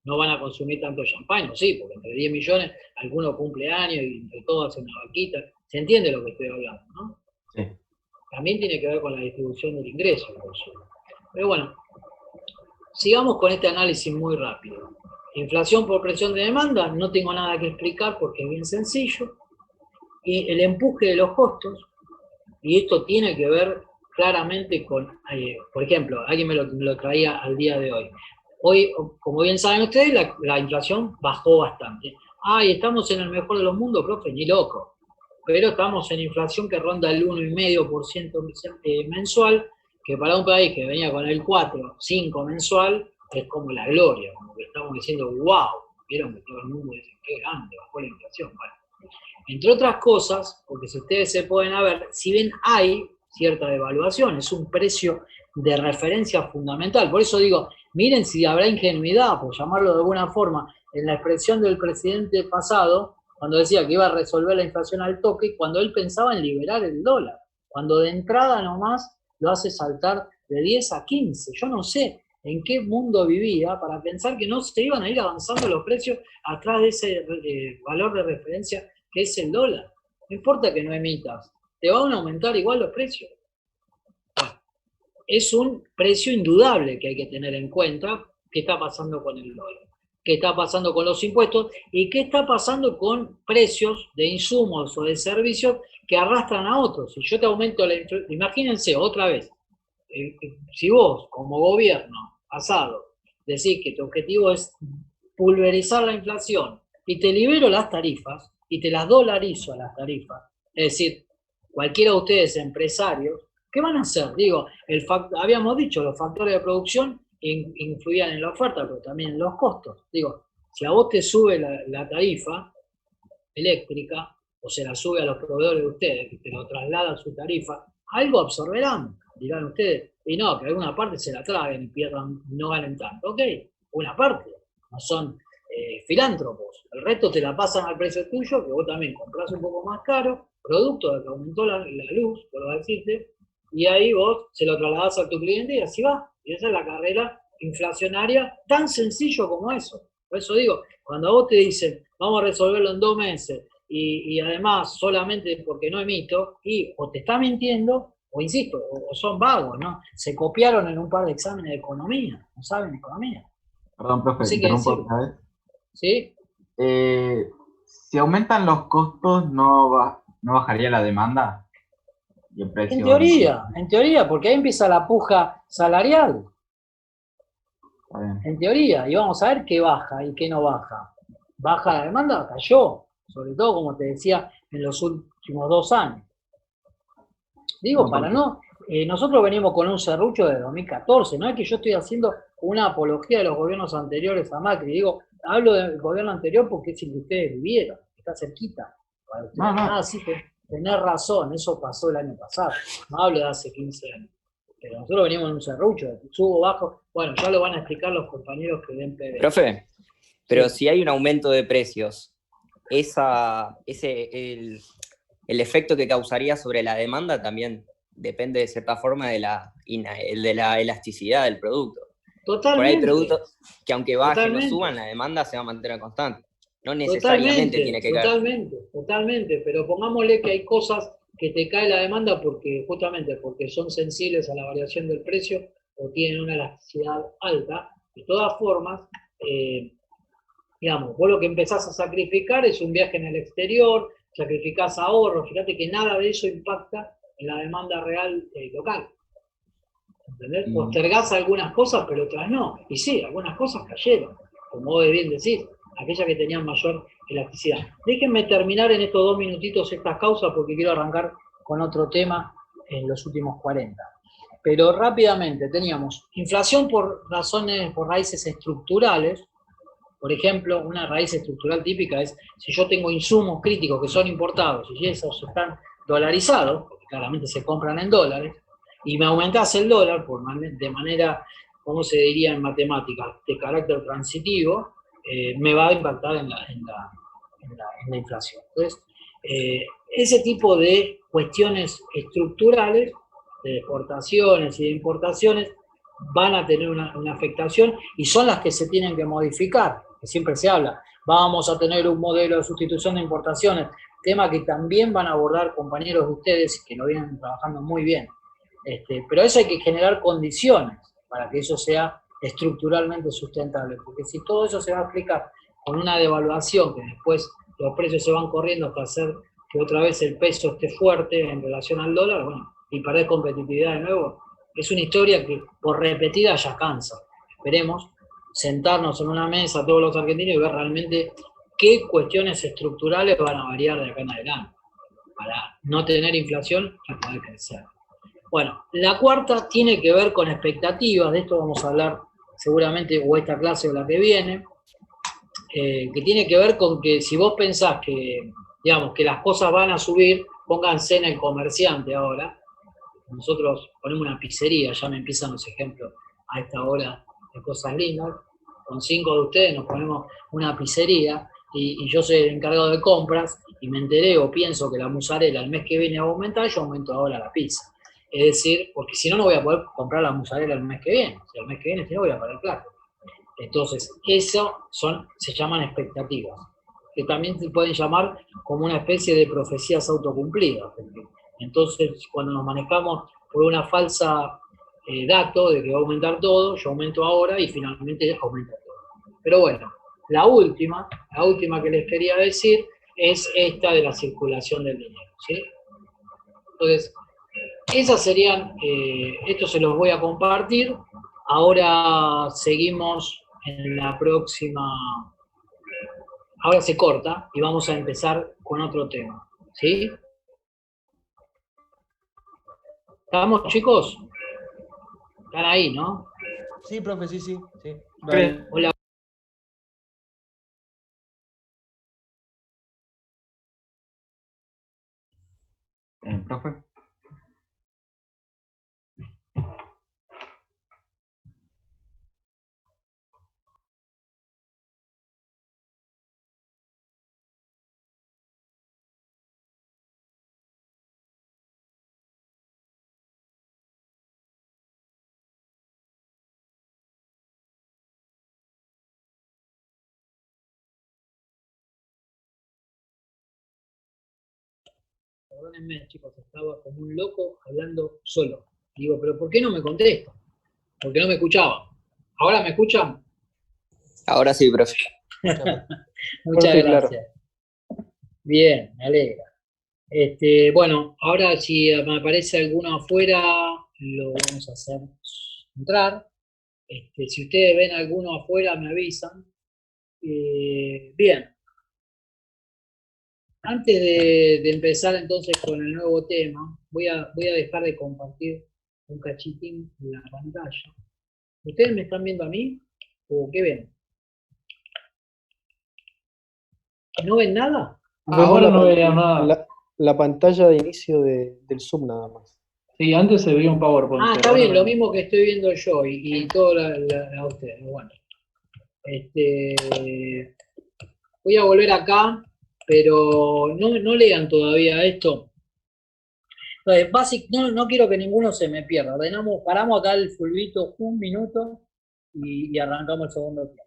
No van a consumir tanto champagne, sí, porque entre 10 millones algunos cumple años y entre todos hacen una vaquita. Se entiende lo que estoy hablando, ¿no? Sí. También tiene que ver con la distribución del ingreso. Pero bueno, sigamos con este análisis muy rápido. Inflación por presión de demanda, no tengo nada que explicar porque es bien sencillo. Y el empuje de los costos, y esto tiene que ver claramente con, por ejemplo, alguien me lo traía al día de hoy. Hoy, como bien saben ustedes, la inflación bajó bastante. Y estamos en el mejor de los mundos, profe, ni loco. Pero estamos en inflación que ronda el 1,5% mensual, que para un país que venía con el 4, 5 mensual, es como la gloria, como que estamos diciendo, wow, vieron que todo el mundo dice, qué grande, bajó la inflación. Bueno, entre otras cosas, porque si ustedes se pueden ver, si bien hay cierta devaluación, es un precio de referencia fundamental. Por eso digo, miren si habrá ingenuidad, por llamarlo de alguna forma, en la expresión del presidente pasado, cuando decía que iba a resolver la inflación al toque, cuando él pensaba en liberar el dólar, cuando de entrada nomás lo hace saltar de 10 a 15. Yo no sé en qué mundo vivía para pensar que no se iban a ir avanzando los precios atrás de ese valor de referencia que es el dólar. No importa que no emitas, te van a aumentar igual los precios. Bueno, es un precio indudable que hay que tener en cuenta qué está pasando con el dólar, qué está pasando con los impuestos y qué está pasando con precios de insumos o de servicios que arrastran a otros. Si yo te aumento la inflación, imagínense otra vez, si vos como gobierno pasado decís que tu objetivo es pulverizar la inflación y te libero las tarifas y te las dolarizo a las tarifas, es decir, cualquiera de ustedes empresarios, ¿qué van a hacer? Digo, habíamos dicho, los factores de producción influían en la oferta, pero también en los costos. Digo, si a vos te sube la tarifa eléctrica, o se la sube a los proveedores de ustedes, que te lo traslada a su tarifa, algo absorberán, dirán ustedes, y no, que alguna parte se la traguen y pierdan, no ganen tanto. Ok, una parte, no son filántropos, el resto te la pasan al precio tuyo, que vos también comprás un poco más caro, producto de que aumentó la luz, por decirte, y ahí vos se lo trasladás a tu cliente y así va. Y esa es la carrera inflacionaria, tan sencillo como eso. Por eso digo, cuando a vos te dicen, vamos a resolverlo en 2 meses, y además solamente porque no emito, y o te está mintiendo, o insisto, o son vagos, ¿no? Se copiaron en un par de exámenes de economía, no saben economía. Perdón, profe, No sé qué interrumpo decir. otra vez. ¿Sí? Si aumentan los costos, ¿no bajaría la demanda? Y el precio En teoría, porque ahí empieza la puja salarial. Está bien. En teoría, y vamos a ver qué baja y qué no baja. Baja la demanda, cayó, sobre todo, como te decía, en los últimos 2 años. Digo, No, para no, nosotros venimos con un serrucho de 2014, no es que yo estoy haciendo una apología de los gobiernos anteriores a Macri, digo, hablo del gobierno anterior porque es el que ustedes vivieron, está cerquita para ustedes. No. Sí, que tenés razón, eso pasó el año pasado, no hablo de hace 15 años. Pero nosotros venimos en un serrucho, subo, bajo. Bueno, ya lo van a explicar los compañeros que ven PB. Profe, pero Sí. si hay un aumento de precios, el efecto que causaría sobre la demanda también depende de cierta forma de la elasticidad del producto. Por ahí hay Totalmente, productos que aunque bajen o totalmente. suban, la demanda se va a mantener constante. No necesariamente tiene que caer. Totalmente, pero pongámosle que hay cosas que te cae la demanda justamente porque son sensibles a la variación del precio o tienen una elasticidad alta. De todas formas, digamos, vos lo que empezás a sacrificar es un viaje en el exterior, sacrificás ahorros, fíjate que nada de eso impacta en la demanda real local. ¿Entendés? Postergás algunas cosas, pero otras no. Y sí, algunas cosas cayeron, como vos bien decís, aquellas que tenían mayor elasticidad. Déjenme terminar en estos 2 minutitos estas causas porque quiero arrancar con otro tema en los últimos 40. Pero rápidamente teníamos inflación por raíces estructurales. Por ejemplo, una raíz estructural típica es si yo tengo insumos críticos que son importados y esos están dolarizados, porque claramente se compran en dólares, y me aumentás el dólar de manera, ¿cómo se diría en matemáticas?, de carácter transitivo, me va a impactar en la inflación. Entonces, ese tipo de cuestiones estructurales, de exportaciones y de importaciones, van a tener una afectación y son las que se tienen que modificar, que siempre se habla. Vamos a tener un modelo de sustitución de importaciones, tema que también van a abordar compañeros de ustedes que lo vienen trabajando muy bien. Pero eso hay que generar condiciones para que eso sea estructuralmente sustentable, porque si todo eso se va a aplicar con una devaluación que después los precios se van corriendo hasta hacer que otra vez el peso esté fuerte en relación al dólar, bueno, y perder competitividad de nuevo, es una historia que por repetida ya cansa. Esperemos sentarnos en una mesa todos los argentinos y ver realmente qué cuestiones estructurales van a variar de acá en adelante para no tener inflación y poder crecer. Bueno, la cuarta tiene que ver con expectativas, de esto vamos a hablar seguramente o esta clase o la que viene, que tiene que ver con que si vos pensás que, digamos, que las cosas van a subir, pónganse en el comerciante ahora. Nosotros ponemos una pizzería, ya me empiezan los ejemplos a esta hora de cosas lindas. Con 5 de ustedes nos ponemos una pizzería y yo soy el encargado de compras y me enteré o pienso que la mozzarella el mes que viene va a aumentar, yo aumento ahora la pizza. Es decir, porque si no, no voy a poder comprar la mozzarella el mes que viene. O sea, el mes que viene si no voy a pagar el plato. Entonces, eso se llaman expectativas, que también se pueden llamar como una especie de profecías autocumplidas. Entonces, cuando nos manejamos por una falsa dato de que va a aumentar todo, yo aumento ahora y finalmente aumenta todo. Pero bueno, la última que les quería decir es esta de la circulación del dinero, ¿sí? Entonces, esas serían, esto se los voy a compartir. Ahora seguimos en la próxima, ahora se corta y vamos a empezar con otro tema, ¿sí? ¿Estamos, chicos? Están ahí, ¿no? Sí, profe, sí. Dale. Hola. Profe. Perdónenme, chicos, estaba como un loco hablando solo. Digo, pero ¿por qué no me contesta? Porque no me escuchaba. ¿Ahora me escuchan? Ahora sí, profe. Muchas Fuerte y claro. gracias. Bien, me alegra. Bueno, ahora si me aparece alguno afuera, lo vamos a hacer entrar. Si ustedes ven alguno afuera, me avisan. Bien. Antes de empezar entonces con el nuevo tema, voy a dejar de compartir un cachitín en la pantalla. ¿Ustedes me están viendo a mí? ¿O qué ven? ¿No ven nada? Ahora no veía nada. La pantalla de inicio del Zoom nada más. Sí, antes se veía un PowerPoint. Ah, pero está ahora bien, no. lo mismo que estoy viendo yo y todo a ustedes. Bueno, voy a volver acá, pero no lean todavía esto. Entonces, no quiero que ninguno se me pierda. Paramos acá el fulbito un minuto y arrancamos el segundo tiempo.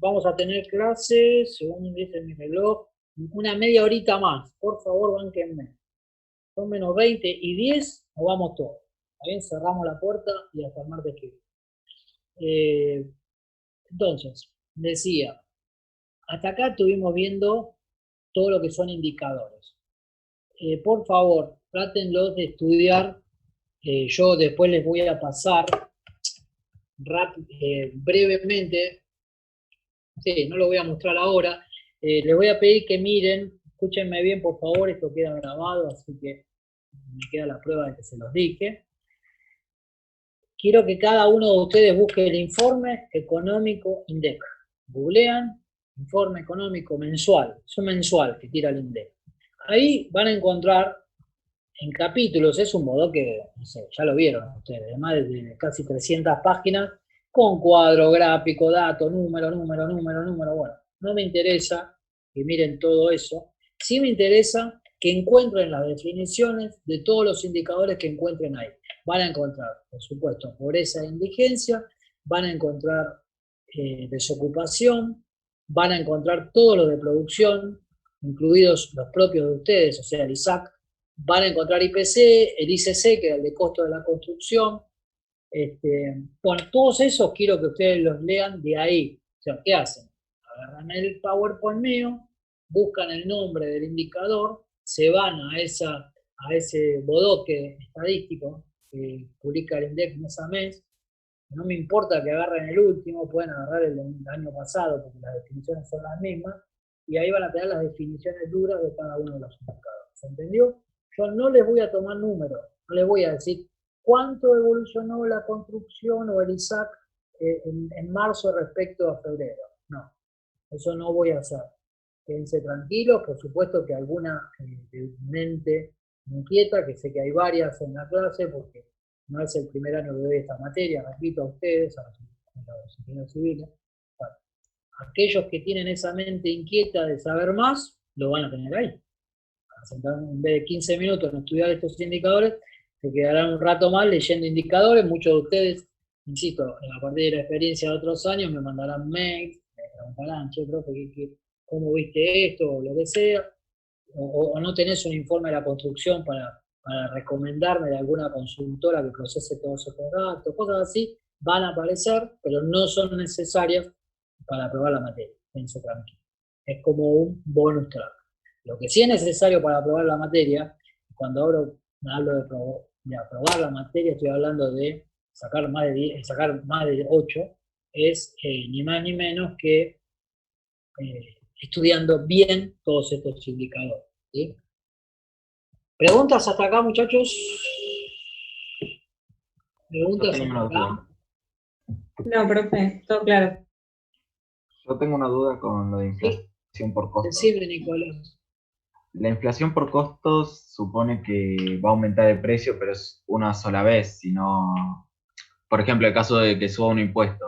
Vamos a tener clases, según dice mi reloj, una media horita más. Por favor, bánquenme. Son menos 20 y 10, nos vamos todos. ¿Está bien? Cerramos la puerta y hasta el martes que viene. Entonces, decía, hasta acá estuvimos viendo todo lo que son indicadores. Por favor, trátenlos de estudiar. Yo después les voy a pasar brevemente, sí, no lo voy a mostrar ahora, les voy a pedir que miren, escúchenme bien por favor, esto queda grabado, así que me queda la prueba de que se los dije. Quiero que cada uno de ustedes busque el informe económico INDEC. Googlean, informe económico mensual, es un mensual que tira el INDEC. Ahí van a encontrar en capítulos, es un modo que, no sé, ya lo vieron ustedes, además de casi 300 páginas, con cuadro, gráfico, dato, número, bueno, no me interesa que miren todo eso, sí me interesa que encuentren las definiciones de todos los indicadores que encuentren ahí. Van a encontrar, por supuesto, pobreza e indigencia, van a encontrar desocupación, van a encontrar todos los de producción, incluidos los propios de ustedes, o sea, el ISAC, van a encontrar IPC, el ICC, que es el de costo de la construcción. Bueno, todos esos quiero que ustedes los lean de ahí. O sea, ¿qué hacen? Agarran el PowerPoint mío, buscan el nombre del indicador, se van a ese bodoque estadístico que publica el INDEC mes a mes. No me importa que agarren el último, pueden agarrar el del año pasado, porque las definiciones son las mismas, y ahí van a tener las definiciones duras de cada uno de los indicadores. ¿Se entendió? Yo no les voy a tomar números, no les voy a decir cuánto evolucionó la construcción o el ISAC en marzo respecto a febrero. No, eso no voy a hacer. Quédense tranquilos, por supuesto que alguna mente inquieta, que sé que hay varias en la clase, porque no es el primer año que doy esta materia, repito a ustedes, a los ingenieros civiles. Bueno, aquellos que tienen esa mente inquieta de saber más, lo van a tener ahí. En vez de 15 minutos en estudiar estos indicadores, se quedarán un rato más leyendo indicadores. Muchos de ustedes, insisto, a partir de la experiencia de otros años, me mandarán mails, me preguntarán, che, profe, ¿cómo viste esto? O lo que sea. O no tenés un informe de la construcción para recomendarme de alguna consultora que procese todos esos datos, cosas así, van a aparecer, pero no son necesarias para aprobar la materia. Piense tranquilo. Es como un bonus track. Lo que sí es necesario para aprobar la materia, cuando hablo de aprobar la materia, estoy hablando de sacar más de 8, es ni más ni menos que estudiando bien todos estos indicadores. ¿Sí? ¿Preguntas hasta acá, muchachos? Yo tengo una duda. No, profe, todo claro. Yo tengo una duda con lo de inflación por costos. Sensible, Nicolás. La inflación por costos supone que va a aumentar el precio, pero es una sola vez, sino, por ejemplo, el caso de que suba un impuesto.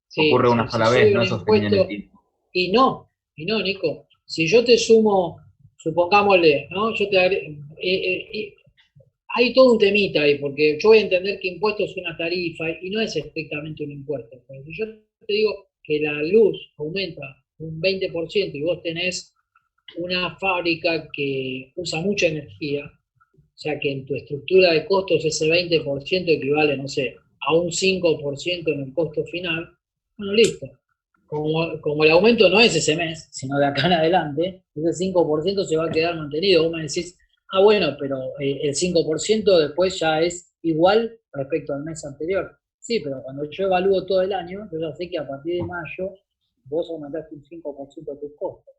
Sí, ocurre una sola vez, no es sostenido en el tiempo. Y no, Nico. Si yo te sumo, supongámosle, ¿no? Yo te hay todo un temita ahí, porque yo voy a entender que impuesto es una tarifa y no es estrictamente un impuesto. Pero si yo te digo que la luz aumenta un 20% y vos tenés una fábrica que usa mucha energía, o sea que en tu estructura de costos ese 20% equivale, no sé, a un 5% en el costo final, bueno, listo. Como el aumento no es ese mes, sino de acá en adelante, ese 5% se va a quedar mantenido. Vos me decís, bueno, pero el 5% después ya es igual respecto al mes anterior. Sí, pero cuando yo evalúo todo el año, yo ya sé que a partir de mayo vos aumentaste un 5% de tus costos.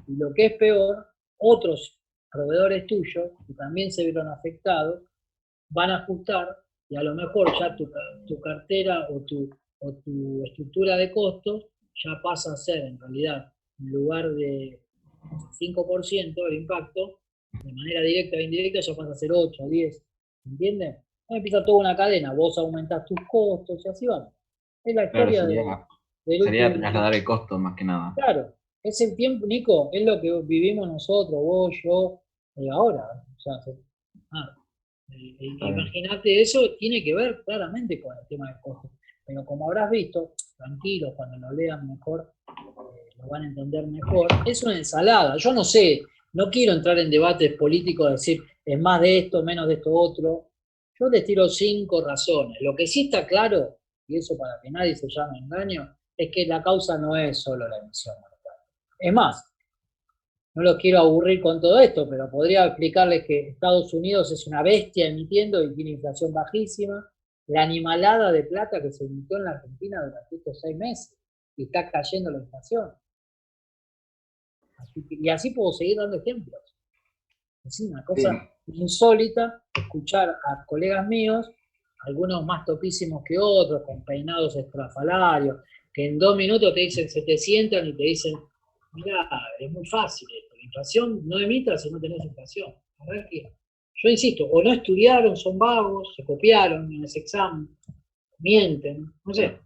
Y lo que es peor, otros proveedores tuyos, que también se vieron afectados, van a ajustar y a lo mejor ya tu cartera o tu estructura de costos ya pasa a ser en realidad, en lugar de 5% del impacto, de manera directa o indirecta ya pasa a ser 8, 10, ¿entiendes? Empieza toda una cadena, vos aumentás tus costos y así va. Es la Claro, historia del sería último. trasladar el costo más que nada. Claro, es el tiempo, Nico, es lo que vivimos nosotros, vos, yo, ahora. O sea, imagínate, eso tiene que ver claramente con el tema del costo. Pero como habrás visto, tranquilos, cuando lo lean mejor, lo van a entender mejor, es una ensalada. Yo no sé, no quiero entrar en debates políticos, decir, es más de esto, menos de esto otro. Yo les tiro 5 razones. Lo que sí está claro, y eso para que nadie se llame engaño, es que la causa no es solo la emisión monetaria. Es más, no los quiero aburrir con todo esto, pero podría explicarles que Estados Unidos es una bestia emitiendo y tiene inflación bajísima, la animalada de plata que se emitió en la Argentina durante estos 6 meses, y está cayendo la inflación. Y así puedo seguir dando ejemplos. Es una cosa insólita escuchar a colegas míos, algunos más topísimos que otros, con peinados estrafalarios, que en 2 minutos te dicen, se te sientan y te dicen, mira, es muy fácil esto, la inflación no emitas si no tenés inflación. A ver qué. Yo insisto, o no estudiaron, son vagos, se copiaron en ese examen, mienten, no sé.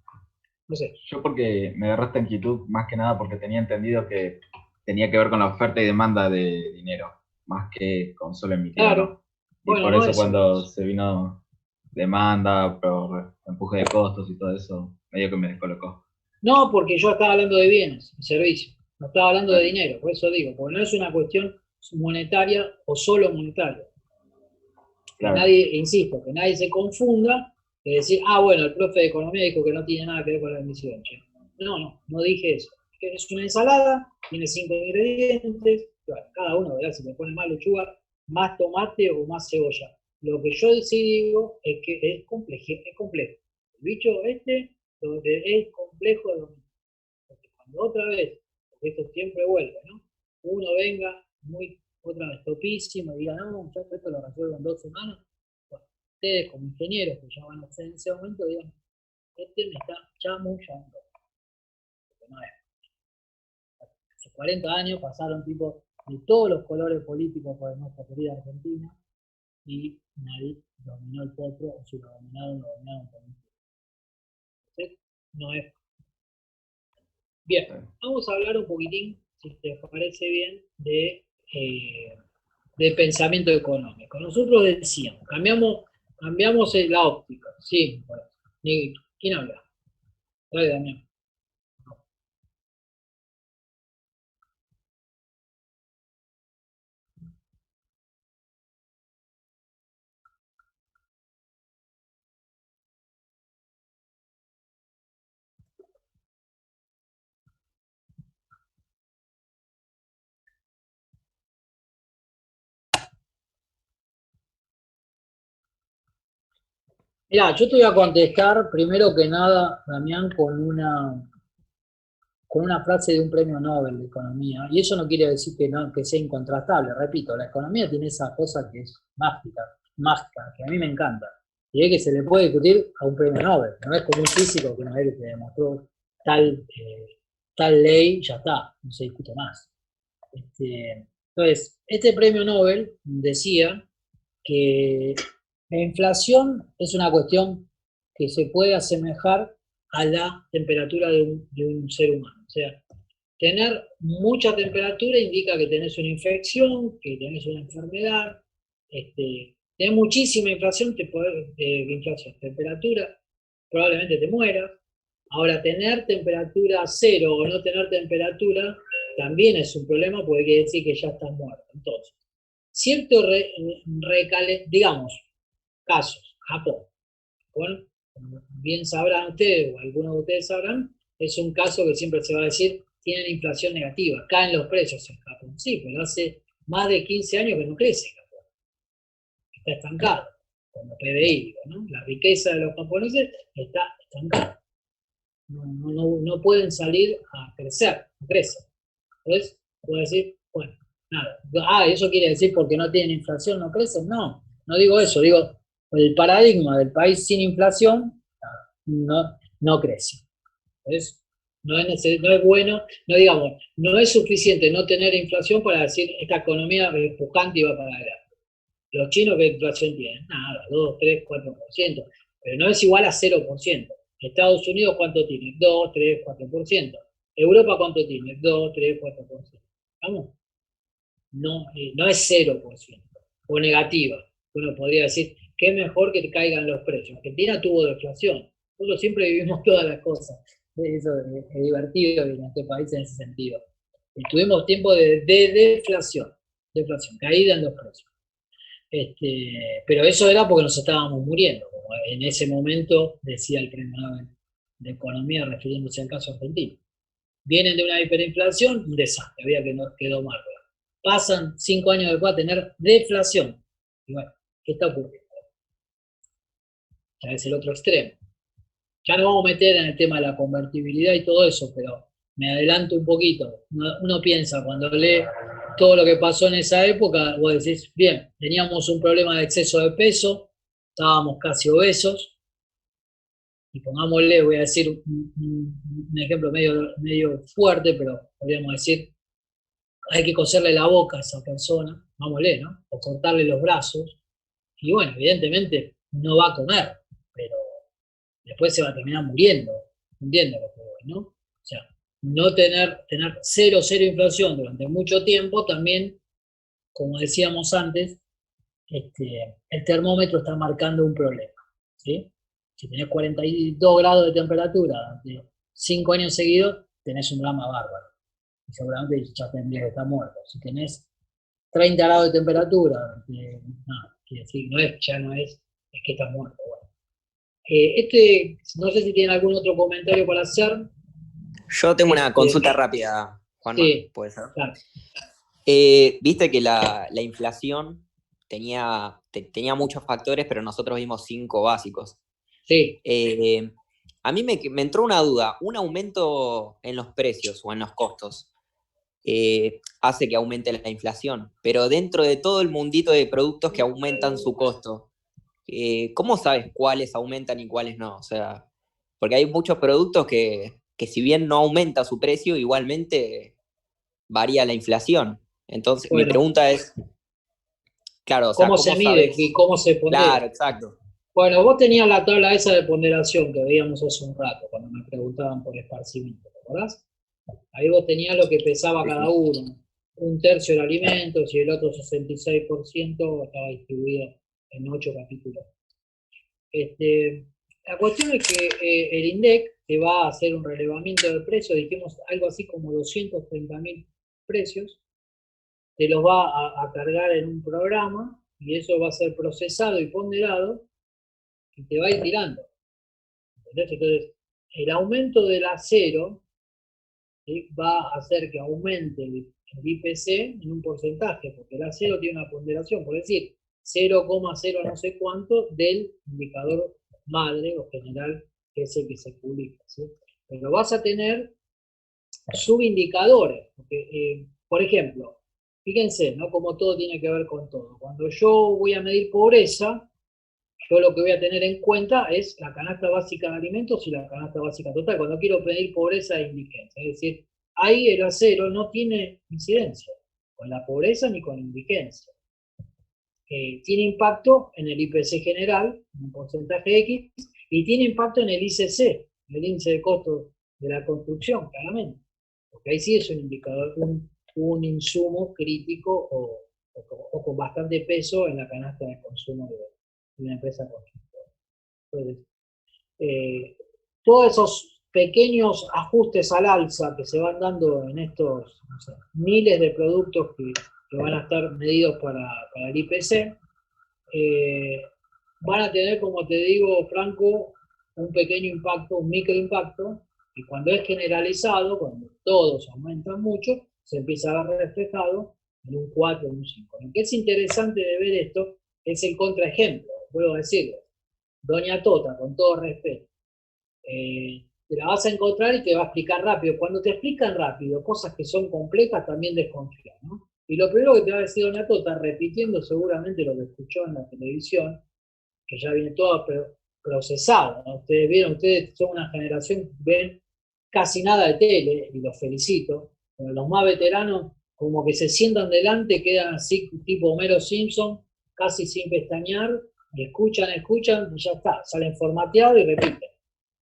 Yo porque me agarraste en inquietud más que nada porque tenía entendido que tenía que ver con la oferta y demanda de dinero, más que con solo emitir. Claro. Y bueno, por eso cuando se vino demanda, por empuje de costos y todo eso, medio que me descolocó. No, porque yo estaba hablando de bienes y servicios, no estaba hablando de dinero, por eso digo, porque no es una cuestión monetaria o solo monetaria. Claro. Nadie, insisto, que nadie se confunda de decir, bueno, el profe de economía dijo que no tiene nada que ver con la emisión. No dije eso. Es una ensalada, tiene 5 ingredientes, cada uno verá si le pone más lechuga, más tomate o más cebolla. Lo que yo sí digo es que es complejo. El bicho es complejo de dominar. Porque cuando otra vez, porque esto siempre vuelve, ¿no? Uno venga otra vez topísimo y diga, no, muchachos, esto lo resuelvo en 2 semanas. Bueno, ustedes como ingenieros que ya van a hacer en ese momento, digan, me está chamullando. Porque no es. Hace 40 años pasaron tipos de todos los colores políticos por nuestra querida Argentina y nadie dominó el potro, o si lo dominaron por un tiempo. No es. Bien, vamos a hablar un poquitín, si te parece bien, de pensamiento económico. Nosotros decíamos, cambiamos la óptica. Sí, bueno. ¿Quién habla? Dale, Damián. Mirá, yo te voy a contestar primero que nada, Damián, con una frase de un premio Nobel de Economía, y eso no quiere decir que sea incontrastable, repito, la economía tiene esa cosa que es mágica, que a mí me encanta, y es que se le puede discutir a un premio Nobel, no es como un físico que una vez que demostró tal ley, ya está, no se discute más. Entonces, este premio Nobel decía que la inflación es una cuestión que se puede asemejar a la temperatura de un ser humano. O sea, tener mucha temperatura indica que tenés una infección, que tenés una enfermedad. Tener muchísima temperatura, probablemente te mueras. Ahora, tener temperatura 0 o no tener temperatura también es un problema porque quiere decir que ya estás muerto. Entonces, cierto digamos, casos, Japón. Bueno, como bien sabrán ustedes, o algunos de ustedes sabrán, es un caso que siempre se va a decir, tienen inflación negativa, caen los precios en Japón. Sí, pero hace más de 15 años que no crece Japón. Está estancado, como PBI, ¿no? La riqueza de los japoneses está estancada. No pueden salir a crecer, no crecen. Entonces, puedo decir, bueno, nada. ¿Eso quiere decir porque no tienen inflación no crecen? No digo eso, digo, el paradigma del país sin inflación no crece. Entonces, no es bueno, no digamos, no es suficiente no tener inflación para decir esta economía es pujante y va para adelante. Los chinos, ¿qué inflación tienen? Nada, 2, 3, 4%, pero no es igual a 0%. Estados Unidos, ¿cuánto tiene? 2, 3, 4%. Europa, ¿cuánto tiene? 2, 3, 4%. ¿Vamos? No, no es 0%, o negativa. Uno podría decir que es mejor que caigan los precios. Argentina tuvo deflación. Nosotros siempre vivimos todas las cosas. Eso es divertido en este país en ese sentido. Y tuvimos tiempo de deflación, caída en los precios. Pero eso era porque nos estábamos muriendo, como en ese momento decía el premio Nobel de Economía refiriéndose al caso argentino. Vienen de una hiperinflación, un desastre, había que no quedó mal. Pasan 5 años después a tener deflación. Y bueno, ¿qué está ocurriendo? Ya es el otro extremo. Ya nos vamos a meter en el tema de la convertibilidad y todo eso, pero me adelanto un poquito. Uno piensa cuando lee todo lo que pasó en esa época, vos decís, bien, teníamos un problema de exceso de peso, estábamos casi obesos, y pongámosle, voy a decir un ejemplo medio fuerte, pero podríamos decir, hay que coserle la boca a esa persona, vámonos, ¿no? O cortarle los brazos, y bueno, evidentemente no va a comer, pero después se va a terminar muriendo, ¿entiendes lo que voy, no? O sea, no tener cero inflación durante mucho tiempo también, como decíamos antes, el termómetro está marcando un problema, ¿sí? Si tenés 42 grados de temperatura de 5 años seguidos, tenés un drama bárbaro. Y seguramente ya tendría que estar muerto. Si tenés 30 grados de temperatura, quiere decir, ya no es que estás muerto. Bueno. No sé si tienen algún otro comentario para hacer. Yo tengo una consulta rápida, Juanma, sí, ¿puede ser? Claro. Viste que la inflación tenía muchos factores, pero nosotros vimos 5 básicos. Sí. A mí me entró una duda. ¿Un aumento en los precios o en los costos hace que aumente la inflación? Pero dentro de todo el mundito de productos que aumentan su costo, ¿cómo sabes cuáles aumentan y cuáles no? O sea, porque hay muchos productos que si bien no aumenta su precio, igualmente varía la inflación. Entonces, bueno, mi pregunta es, claro, o sea, ¿cómo se mide sabes? y cómo se pondera? Claro, exacto. Bueno, vos tenías la tabla esa de ponderación que veíamos hace un rato, cuando me preguntaban por esparcimiento, ¿te acordás? Ahí vos tenías lo que pesaba cada uno. Un tercio de alimentos y el otro 66% estaba distribuido en 8 capítulos. La cuestión es que el INDEC te va a hacer un relevamiento de precios, dijimos algo así como 230.000 precios, te los va a cargar en un programa y eso va a ser procesado y ponderado y te va a ir tirando. ¿Entendés? Entonces, el aumento del acero, ¿sí?, va a hacer que aumente el IPC en un porcentaje, porque el acero tiene una ponderación, por decir, 0,0 no sé cuánto del indicador madre o general, que es el que se publica, ¿sí? Pero vas a tener subindicadores, porque, por ejemplo, fíjense, ¿no?, como todo tiene que ver con todo. Cuando yo voy a medir pobreza, yo lo que voy a tener en cuenta es la canasta básica de alimentos y la canasta básica total, cuando quiero medir pobreza e indigencia. Es decir, ahí el acero no tiene incidencia con la pobreza ni con la indigencia. Tiene impacto en el IPC general, en un porcentaje X, y tiene impacto en el ICC, el índice de costo de la construcción, claramente. Porque ahí sí es un indicador, un insumo crítico o con bastante peso en la canasta de consumo de una empresa constructora. Entonces, todos esos pequeños ajustes al alza que se van dando en estos, no sé, miles de productos que van a estar medidos para el IPC, van a tener, como te digo, Franco, un pequeño impacto, un microimpacto, y cuando es generalizado, cuando todos aumentan mucho, se empieza a ver reflejado en un 4, en un 5. Lo que es interesante de ver esto es el contraejemplo, vuelvo a decirlo. Doña Tota, con todo respeto, te la vas a encontrar y te va a explicar rápido. Cuando te explican rápido cosas que son complejas, también desconfía, ¿no? Y lo primero que te va a decir Doña Tota, repitiendo seguramente lo que escuchó en la televisión, que ya viene todo procesado, ¿no? Ustedes son una generación que ven casi nada de tele, y los felicito, pero los más veteranos como que se sientan delante, quedan así tipo Homero Simpson, casi sin pestañear, y escuchan, y ya está, salen formateados y repiten.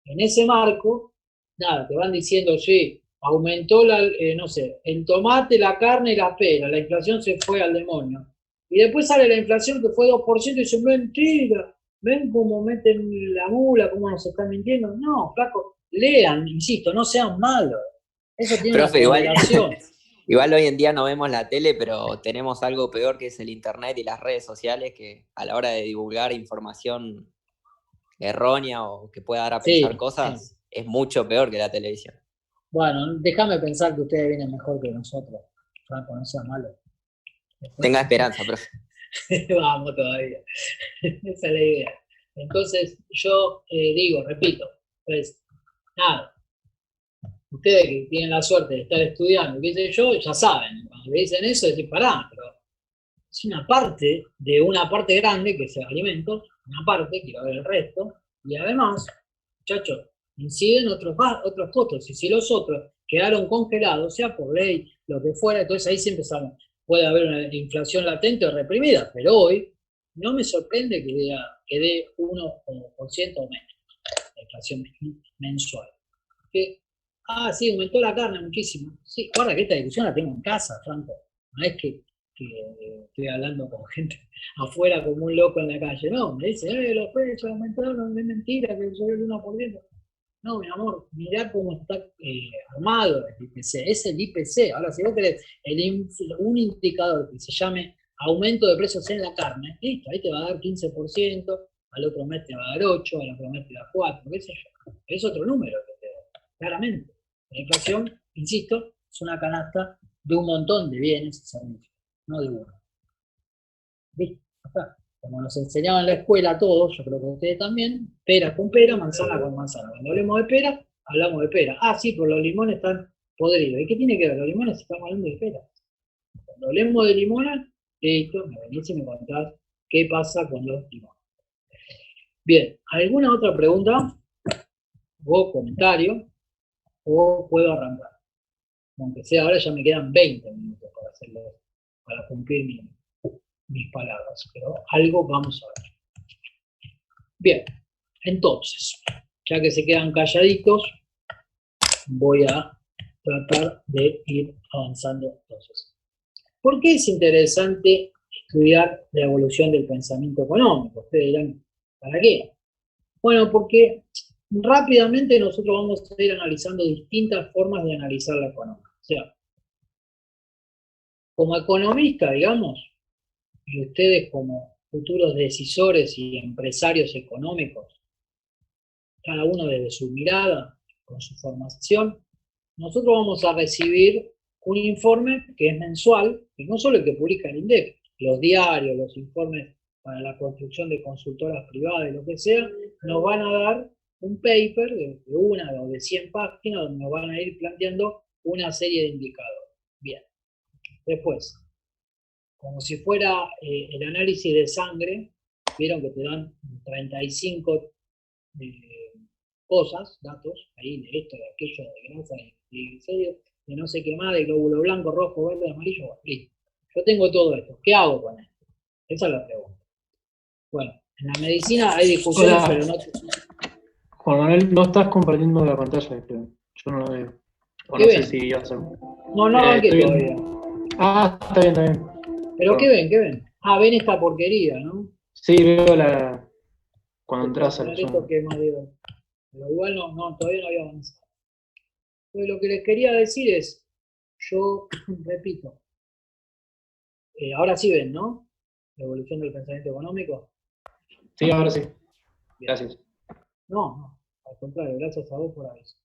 En ese marco, nada, te van diciendo, sí, aumentó no sé, el tomate, la carne y la pera, la inflación se fue al demonio. Y después sale la inflación que fue 2% y dicen, mentira, ven cómo meten la mula, cómo nos están mintiendo. No, flaco, lean, insisto, no sean malos. Eso tiene Profe, una ponderación. igual hoy en día no vemos la tele, pero tenemos algo peor que es el internet y las redes sociales, que a la hora de divulgar información errónea o que pueda dar a pensar cosas, es mucho peor que la televisión. Bueno, déjame pensar que ustedes vienen mejor que nosotros. Franco, no sea malo. Tenga esperanza, profe. Vamos todavía. Esa es la idea. Entonces, yo repito, pues, nada. Ustedes que tienen la suerte de estar estudiando, qué sé yo, ya saben. Cuando le dicen eso, decir, pará, pero es una parte de una parte grande que sea alimentos, una parte, quiero ver el resto, y además, muchachos, inciden otros costos, y si los otros quedaron congelados, sea por ley, lo que fuera, entonces ahí sí empezamos. Puede haber una inflación latente o reprimida, pero hoy no me sorprende que dé 1% o menos la inflación mensual. Sí, aumentó la carne muchísimo. Sí, guarda que esta discusión la tengo en casa, Franco. No es que estoy hablando con gente afuera como un loco en la calle. No, me dice, los precios aumentaron, es mentira que subió el 1%. No, mi amor, mirá cómo está armado el IPC. Es el IPC. Ahora, si vos querés un indicador que se llame aumento de precios en la carne, listo, ahí te va a dar 15%, al otro mes te va a dar 8%, al otro mes te da 4%, qué sé yo. Es otro número que te da, claramente. La inflación, insisto, es una canasta de un montón de bienes y servicios, no de uno. ¿Viste? Acá. Como nos enseñaban en la escuela a todos, yo creo que ustedes también, pera con pera, manzana con manzana. Cuando hablemos de pera, hablamos de pera. Ah, sí, pero los limones están podridos. ¿Y qué tiene que ver? Los limones estamos hablando de pera. Cuando hablemos de limones, listo, me venís y me contás qué pasa con los limones. Bien, ¿alguna otra pregunta o comentario? ¿O puedo arrancar? Aunque sea ahora, ya me quedan 20 minutos para cumplir mis palabras, pero algo vamos a ver. Bien, entonces, ya que se quedan calladitos, voy a tratar de ir avanzando entonces. ¿Por qué es interesante estudiar la evolución del pensamiento económico? Ustedes dirán, ¿para qué? Bueno, porque rápidamente nosotros vamos a ir analizando distintas formas de analizar la economía. O sea, como economista, digamos, y ustedes como futuros decisores y empresarios económicos, cada uno desde su mirada, con su formación, nosotros vamos a recibir un informe que es mensual, que no solo el que publica el INDEC, los diarios, los informes para la construcción de consultoras privadas y lo que sea, nos van a dar un paper de una o de 100 páginas donde nos van a ir planteando una serie de indicadores. Bien. Después, como si fuera el análisis de sangre, vieron que te dan 35 cosas, datos, ahí de esto, de aquello, de grasa, de triglicéridos, de no sé qué más, de glóbulo blanco, rojo, verde, amarillo, bueno, listo. Yo tengo todo esto, ¿qué hago con esto? Esa es la pregunta. Bueno, en la medicina hay discusiones, Hola. pero no... Juan Manuel, no estás compartiendo la pantalla, creo. Yo no lo veo. O ¿Qué no ven? sé si ya se... No arranqué todavía. Ah, está bien, está bien. ¿Pero qué ven? ¿Qué ven? Ah, ven esta porquería, ¿no? Sí, veo cuando entras a la esto zona. que más digo. Pero igual no, todavía no había avanzado. Pues lo que les quería decir es, yo repito, ahora sí ven, ¿no? La evolución del pensamiento económico. Sí, ahora sí. Gracias. No, al contrario, gracias a vos por aviso.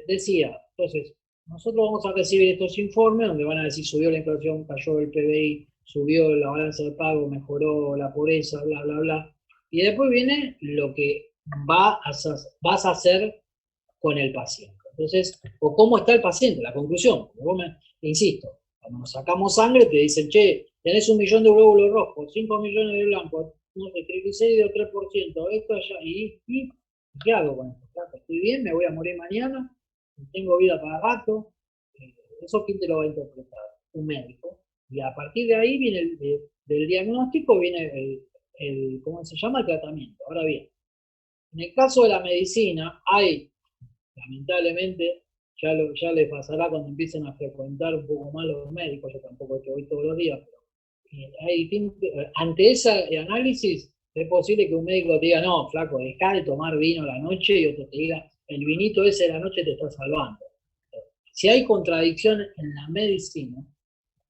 Decía, entonces, nosotros vamos a recibir estos informes donde van a decir subió la inflación, cayó el PBI, subió la balanza de pago, mejoró la pobreza, bla, bla, bla. Y después viene lo que vas a hacer con el paciente. Entonces, o cómo está el paciente, la conclusión. Insisto, cuando nos sacamos sangre te dicen, che, tenés 1 millón de glóbulos rojos, 5 millones de blancos, no sé, triglicéridos 3%, esto allá, y ¿Y qué hago con esto? Flaco? Estoy bien, me voy a morir mañana, tengo vida para rato. ¿Eso quién te lo va a interpretar? Un médico. Y a partir de ahí viene del diagnóstico, viene ¿cómo se llama? El tratamiento. Ahora bien, en el caso de la medicina, hay, lamentablemente, ya les pasará cuando empiecen a frecuentar un poco más los médicos, yo tampoco es que voy todos los días, pero ante ese análisis es posible que un médico te diga, no, flaco, dejá de tomar vino a la noche, y otro te diga, el vinito ese de la noche te está salvando. Si hay contradicción en la medicina,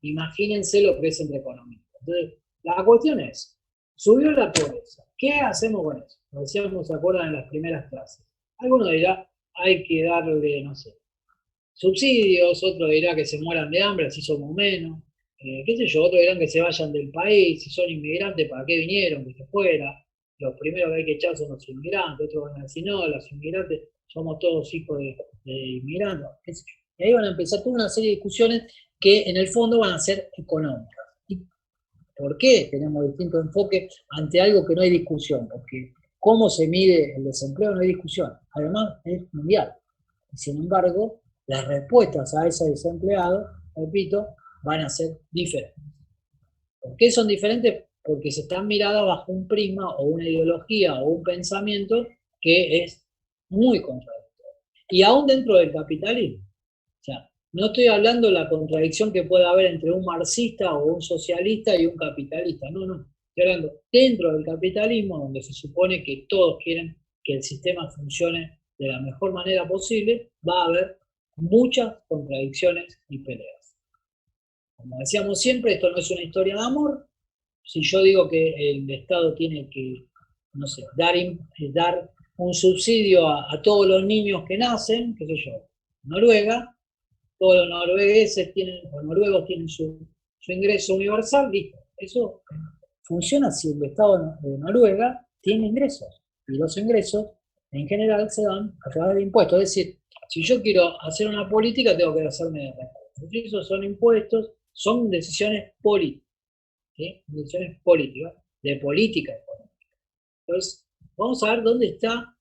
imagínense lo que es entre economistas. Entonces, la cuestión es, subió la pobreza, ¿qué hacemos con eso? Lo decíamos, ¿se acuerdan en las primeras clases? Alguno dirá, hay que darle, no sé, subsidios, otro dirá que se mueran de hambre, así somos menos, qué sé yo, otros dirán que se vayan del país, si son inmigrantes, ¿para qué vinieron? Que se fuera. Los primeros que hay que echar son los inmigrantes, otros van a decir, no, los inmigrantes somos todos hijos de inmigrantes, qué sé yo. Y ahí van a empezar toda una serie de discusiones que en el fondo van a ser económicas. ¿Y por qué tenemos distintos enfoques ante algo que no hay discusión? Porque cómo se mide el desempleo no hay discusión. Además, es mundial. Y sin embargo, las respuestas a ese desempleado, repito, van a ser diferentes. ¿Por qué son diferentes? Porque se están miradas bajo un prisma o una ideología o un pensamiento que es muy contradictorio. Y aún dentro del capitalismo. O sea, no estoy hablando de la contradicción que pueda haber entre un marxista o un socialista y un capitalista. No, no. Estoy hablando dentro del capitalismo, donde se supone que todos quieren que el sistema funcione de la mejor manera posible, va a haber muchas contradicciones y peleas. Como decíamos siempre, esto no es una historia de amor. Si yo digo que el Estado tiene que, no sé, dar un subsidio a todos los niños que nacen, qué sé yo, Noruega, todos los noruegueses noruegos tienen su ingreso universal, listo. Eso funciona si el Estado de Noruega tiene ingresos. Y los ingresos, en general, se dan a través de impuestos. Es decir, si yo quiero hacer una política, tengo que hacerme de recursos. Esos son impuestos, son decisiones políticas. ¿Sí? Decisiones políticas, de política económica. Entonces, vamos a ver dónde está,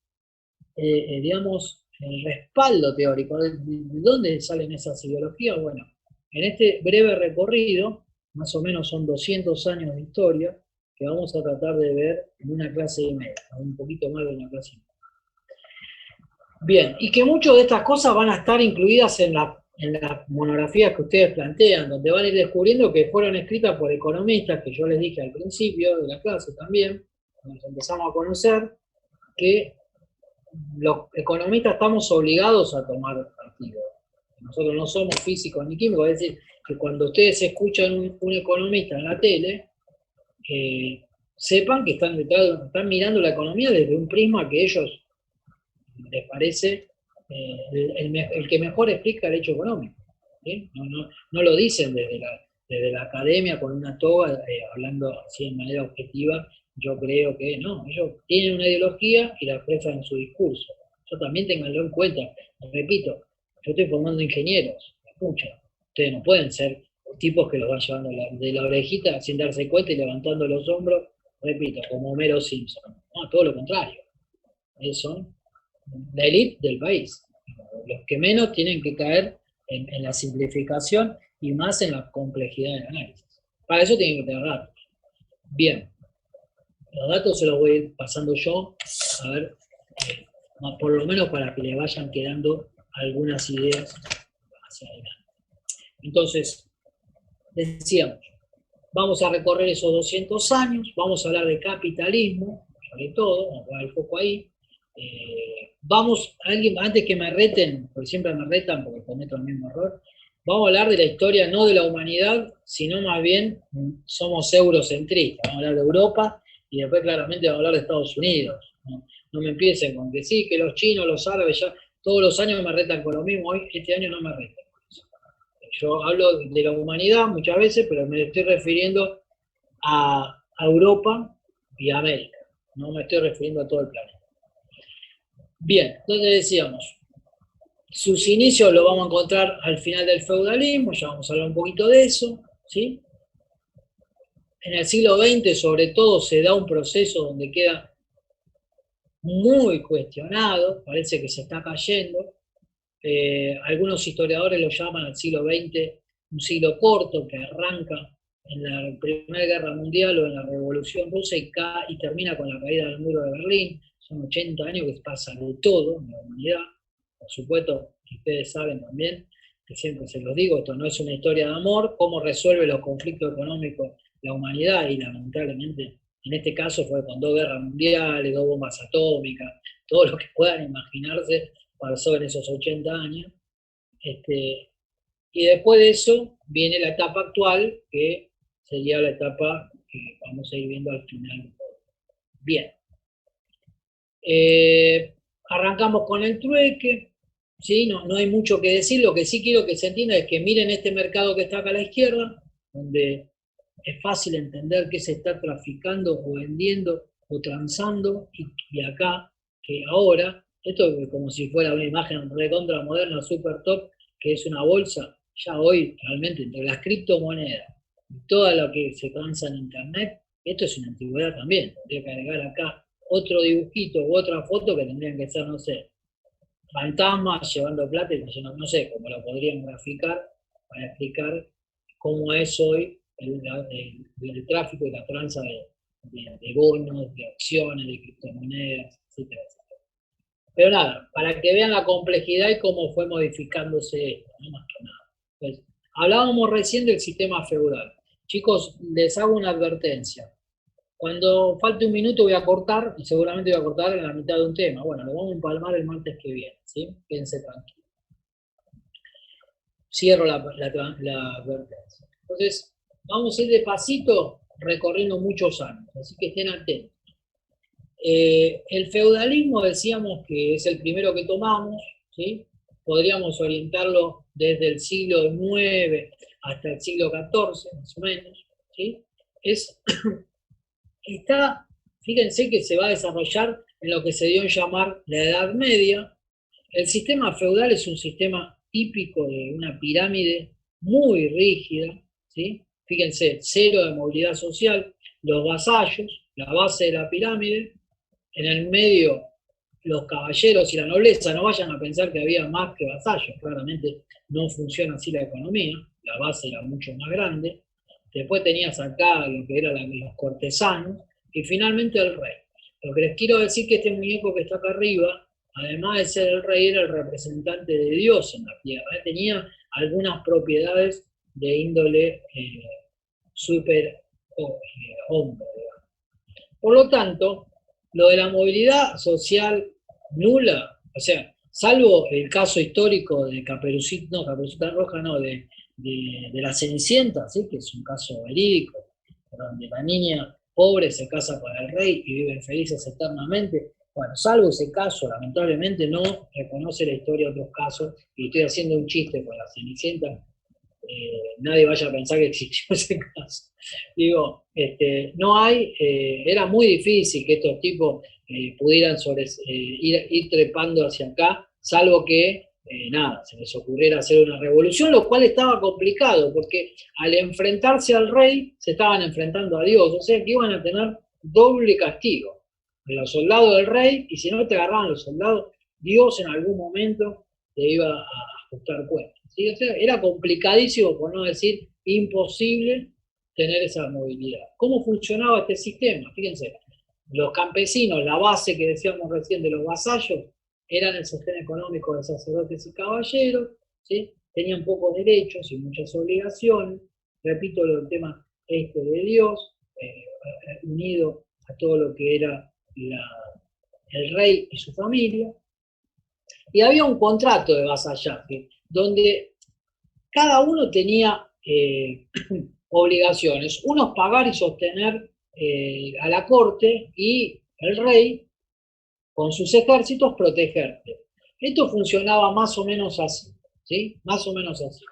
digamos, el respaldo teórico, de dónde salen esas ideologías. Bueno, en este breve recorrido, más o menos son 200 años de historia, que vamos a tratar de ver en una clase y media, un poquito más de una clase y media. Bien, y que muchas de estas cosas van a estar incluidas en las monografías que ustedes plantean, donde van a ir descubriendo que fueron escritas por economistas, que yo les dije al principio de la clase también, cuando nos empezamos a conocer, que los economistas estamos obligados a tomar partido. Nosotros no somos físicos ni químicos, es decir, que cuando ustedes escuchan un economista en la tele, sepan que están mirando la economía desde un prisma que ellos les parece el que mejor explica el hecho económico. ¿Sí? No lo dicen desde la academia con una toga, hablando así de manera objetiva. Yo creo que no, ellos tienen una ideología y la expresan en su discurso. Yo también tenganlo en cuenta. Repito, yo estoy formando ingenieros, escucha, ustedes no pueden ser tipos que los van llevando de la orejita sin darse cuenta y levantando los hombros, repito, como Homero Simpson. No, todo lo contrario. Ellos son la élite del país. Los que menos tienen que caer en la simplificación y más en la complejidad del análisis. Para eso tienen que tener datos. Bien, los datos se los voy a ir pasando yo, a ver, por lo menos para que le vayan quedando algunas ideas hacia adelante. Entonces, decíamos, vamos a recorrer esos 200 años, vamos a hablar de capitalismo, sobre todo, vamos a poner el foco ahí. Antes que me reten, porque siempre me retan porque cometo el mismo error, vamos a hablar de la historia no de la humanidad, sino más bien somos eurocentristas, vamos a hablar de Europa y después claramente vamos a hablar de Estados Unidos. No me empiecen con que sí, que los chinos, los árabes, ya todos los años me retan con lo mismo, hoy este año no me retan con eso. Yo hablo de la humanidad muchas veces, pero me estoy refiriendo a Europa y a América, no me estoy refiriendo a todo el planeta. Bien, entonces decíamos, sus inicios los vamos a encontrar al final del feudalismo, ya vamos a hablar un poquito de eso, ¿sí? En el siglo XX, sobre todo, se da un proceso donde queda muy cuestionado, parece que se está cayendo. Algunos historiadores lo llaman al siglo XX un siglo corto que arranca en la Primera Guerra Mundial o en la Revolución Rusa y termina con la caída del muro de Berlín. Son 80 años que pasa de todo en la humanidad. Por supuesto, ustedes saben también, que siempre se los digo, esto no es una historia de amor, cómo resuelve los conflictos económicos la humanidad, y lamentablemente en este caso fue con 2 guerras mundiales, 2 bombas atómicas, todo lo que puedan imaginarse pasó en esos 80 años. Y después de eso viene la etapa actual, que sería la etapa que vamos a ir viendo al final. Bien. Arrancamos con el trueque, ¿sí? No hay mucho que decir, lo que sí quiero que se entienda es que miren este mercado que está acá a la izquierda, donde es fácil entender qué se está traficando o vendiendo o transando, y acá, que ahora, esto es como si fuera una imagen recontra moderna, super top, que es una bolsa, ya hoy realmente entre las criptomonedas y todo lo que se transa en internet, esto es una antigüedad también. Tendría que agregar acá otro dibujito u otra foto que tendrían que ser, no sé, fantasmas llevando plata, y no sé cómo lo podrían graficar para explicar cómo es hoy el tráfico y la tranza de bonos, de acciones, de criptomonedas, etcétera, etcétera. Pero nada, para que vean la complejidad y cómo fue modificándose esto, no más que nada. Entonces, hablábamos recién del sistema feudal. Chicos, les hago una advertencia. Cuando falte un minuto voy a cortar, y seguramente voy a cortar en la mitad de un tema. Bueno, lo vamos a empalmar el martes que viene, ¿sí? Quédense tranquilos. Cierro la advertencia. Entonces, vamos a ir despacito recorriendo muchos años, así que estén atentos. El feudalismo decíamos que es el primero que tomamos, ¿sí? Podríamos orientarlo desde el siglo IX hasta el siglo XIV, más o menos, ¿sí? Fíjense que se va a desarrollar en lo que se dio en llamar la Edad Media. El sistema feudal es un sistema típico de una pirámide muy rígida, ¿sí? Fíjense, 0 de movilidad social, los vasallos, la base de la pirámide, en el medio los caballeros y la nobleza. No vayan a pensar que había más que vasallos, claramente no funciona así la economía, la base era mucho más grande. Después tenías acá lo que eran los cortesanos, y finalmente el rey. Lo que les quiero decir es que este muñeco que está acá arriba, además de ser el rey, era el representante de Dios en la tierra. Tenía algunas propiedades de índole super hombre. Por lo tanto, lo de la movilidad social nula, o sea, salvo el caso histórico de Caperucita Roja, no, de la Cenicienta, ¿sí? Que es un caso verídico, donde la niña pobre se casa con el rey y viven felices eternamente. Bueno, salvo ese caso, lamentablemente no reconoce la historia de otros casos, y estoy haciendo un chiste con la Cenicienta, nadie vaya a pensar que existió ese caso. Digo, no hay, era muy difícil que estos tipos pudieran ir trepando hacia acá, salvo que nada, se les ocurriera hacer una revolución, lo cual estaba complicado, porque al enfrentarse al rey, se estaban enfrentando a Dios, o sea que iban a tener doble castigo, los soldados del rey, y si no te agarraban los soldados, Dios en algún momento te iba a ajustar cuentas. ¿Sí? O sea, era complicadísimo, por no decir imposible, tener esa movilidad. ¿Cómo funcionaba este sistema? Fíjense, los campesinos, la base que decíamos recién de los vasallos, eran el sostén económico de sacerdotes y caballeros, ¿sí? Tenían pocos derechos y muchas obligaciones. Repito el tema de Dios, unido a todo lo que era el rey y su familia. Y había un contrato de vasallaje, donde cada uno tenía obligaciones. Unos pagar y sostener a la corte, y el rey, con sus ejércitos, protegerte. Esto funcionaba más o menos así, ¿sí? Más o menos así.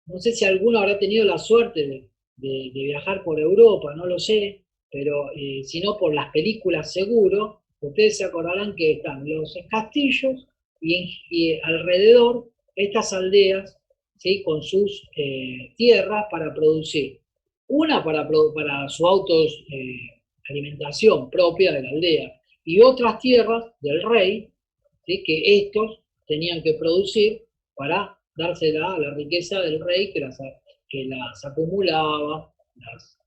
No sé si alguno habrá tenido la suerte de viajar por Europa, no lo sé, pero si no por las películas seguro, ustedes se acordarán que están los castillos y alrededor estas aldeas, ¿sí? Con sus tierras para producir. Una para su alimentación propia de la aldea, y otras tierras del rey, ¿sí? Que estos tenían que producir para dársela a la riqueza del rey que las acumulaba, las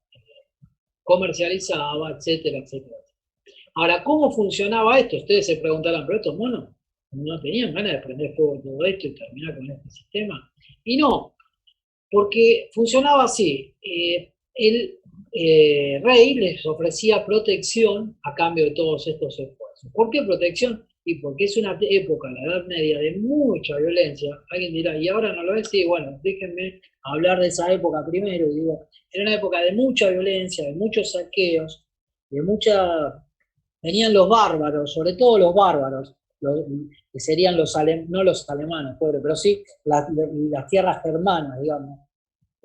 comercializaba, etcétera, etcétera. Ahora, ¿cómo funcionaba esto? Ustedes se preguntarán, pero estos monos no tenían ganas de prender fuego todo esto y terminar con este sistema. Y no, porque funcionaba así. El rey les ofrecía protección a cambio de todos estos esfuerzos. ¿Por qué protección? Y porque es una época, la Edad Media, de mucha violencia. Alguien dirá, ¿y ahora no lo es? Sí, bueno, déjenme hablar de esa época primero. Digo, era una época de mucha violencia, de muchos saqueos, de mucha... Venían los bárbaros, sobre todo los bárbaros, que serían no los alemanes, pobre, pero sí las tierras germanas, digamos,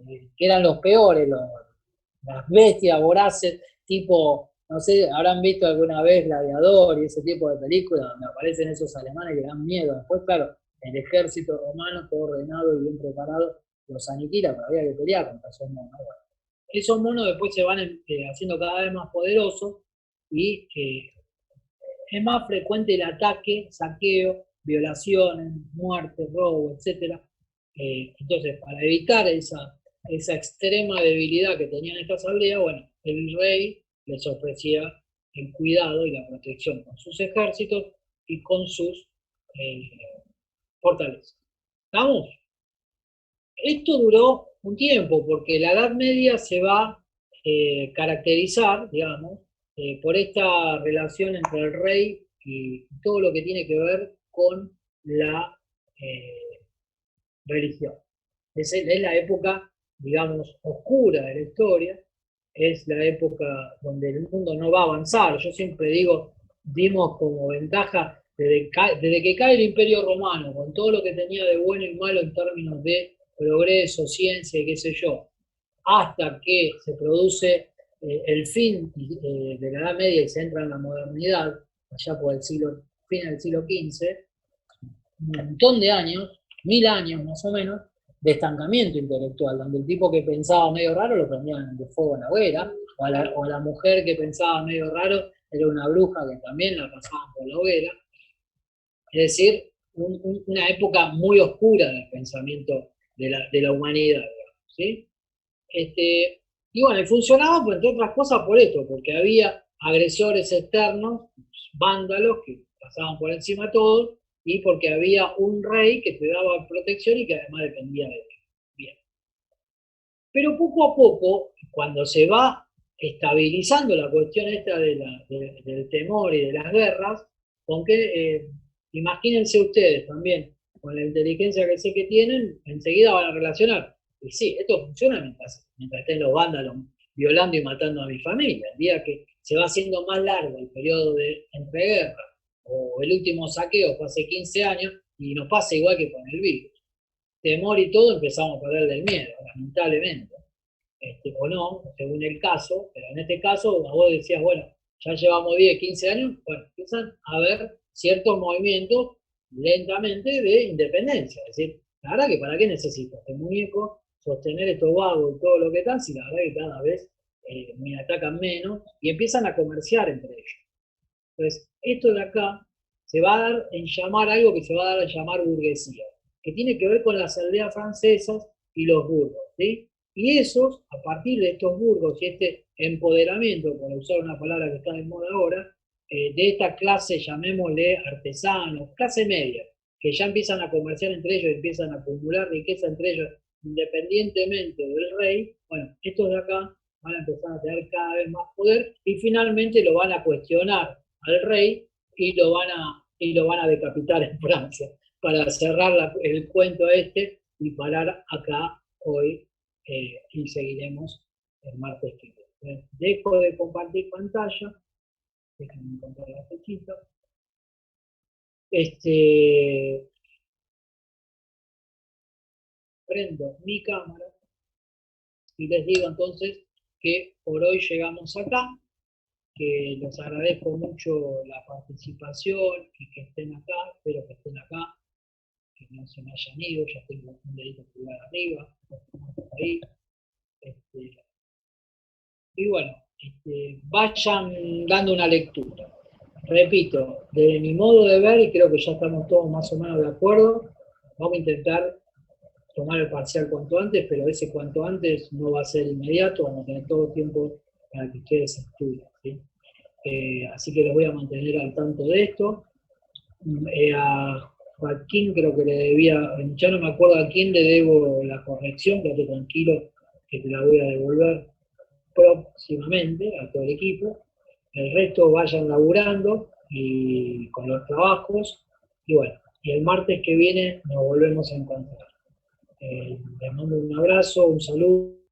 que eran los peores, las bestias voraces, tipo, no sé, habrán visto alguna vez Gladiador y ese tipo de películas donde aparecen esos alemanes que dan miedo. Después, claro, el ejército romano, todo ordenado y bien preparado, los aniquila, pero había que pelear contra esos monos. Bueno, esos monos después se van haciendo cada vez más poderosos y es más frecuente el ataque, saqueo, violaciones, muertes, robo, etc. Entonces, para evitar esa extrema debilidad que tenían estas aldeas, bueno, el rey les ofrecía el cuidado y la protección con sus ejércitos y con sus fortalezas. ¿Estamos? Esto duró un tiempo, porque la Edad Media se va a caracterizar, digamos, por esta relación entre el rey y todo lo que tiene que ver con la religión. Es la época, digamos, oscura de la historia, es la época donde el mundo no va a avanzar. Yo siempre digo, dimos como ventaja, desde que cae el Imperio Romano, con todo lo que tenía de bueno y malo en términos de progreso, ciencia y qué sé yo, hasta que se produce el fin de la Edad Media y se entra en la modernidad, allá por el fin del siglo XV, un montón de años, 1000 años más o menos, de estancamiento intelectual, donde el tipo que pensaba medio raro lo prendían de fuego en la hoguera, o la mujer que pensaba medio raro era una bruja que también la pasaban por la hoguera. Es decir, una época muy oscura del pensamiento de la humanidad, digamos, ¿sí? Y bueno, y funcionaba, pues, entre otras cosas, por esto, porque había agresores externos, vándalos que pasaban por encima de todos, y porque había un rey que te daba protección y que además dependía de él. Bien. Pero poco a poco, cuando se va estabilizando la cuestión esta del temor y de las guerras, con que, imagínense ustedes también, con la inteligencia que sé que tienen, enseguida van a relacionar. Y sí, esto funciona mientras estén los vándalos violando y matando a mi familia. El día que se va haciendo más largo el periodo de entreguerra, o el último saqueo fue hace 15 años, y nos pasa igual que con el virus. Temor y todo empezamos a perder del miedo, lamentablemente. O no, según el caso, pero en este caso, vos decías, bueno, ya llevamos 10, 15 años, bueno, empiezan a haber ciertos movimientos lentamente de independencia. Es decir, la verdad que ¿para qué necesito este muñeco sostener estos vagos y todo lo que tal, si la verdad que cada vez me atacan menos y empiezan a comerciar entre ellos? Entonces, esto de acá se va a dar en llamar algo que se va a dar en llamar burguesía, que tiene que ver con las aldeas francesas y los burgos, ¿sí? Y esos, a partir de estos burgos y este empoderamiento, por usar una palabra que está de moda ahora, de esta clase, llamémosle artesanos, clase media, que ya empiezan a comerciar entre ellos, empiezan a acumular riqueza entre ellos, independientemente del rey, bueno, estos de acá van a empezar a tener cada vez más poder y finalmente lo van a cuestionar al rey y lo van a decapitar en Francia, para cerrar el cuento este y parar acá hoy, y seguiremos el martes que viene. Dejo de compartir pantalla, déjenme encontrar la fechita. Prendo mi cámara y les digo entonces que por hoy llegamos acá, que les agradezco mucho la participación y que estén acá, espero que estén acá, que no se me hayan ido, ya tengo un dedito pulgar arriba, ahí. Y bueno, vayan dando una lectura. repito, de mi modo de ver, y creo que ya estamos todos más o menos de acuerdo, vamos a intentar tomar el parcial cuanto antes, pero ese cuanto antes no va a ser inmediato, vamos a tener todo el tiempo para que ustedes estudien, ¿sí? Así que los voy a mantener al tanto de esto. A Joaquín creo que le debía, ya no me acuerdo a quién le debo la corrección, quédate tranquilo que te la voy a devolver próximamente a todo el equipo. El resto vayan laburando y con los trabajos, y bueno, y el martes que viene nos volvemos a encontrar. Les mando un abrazo, un saludo.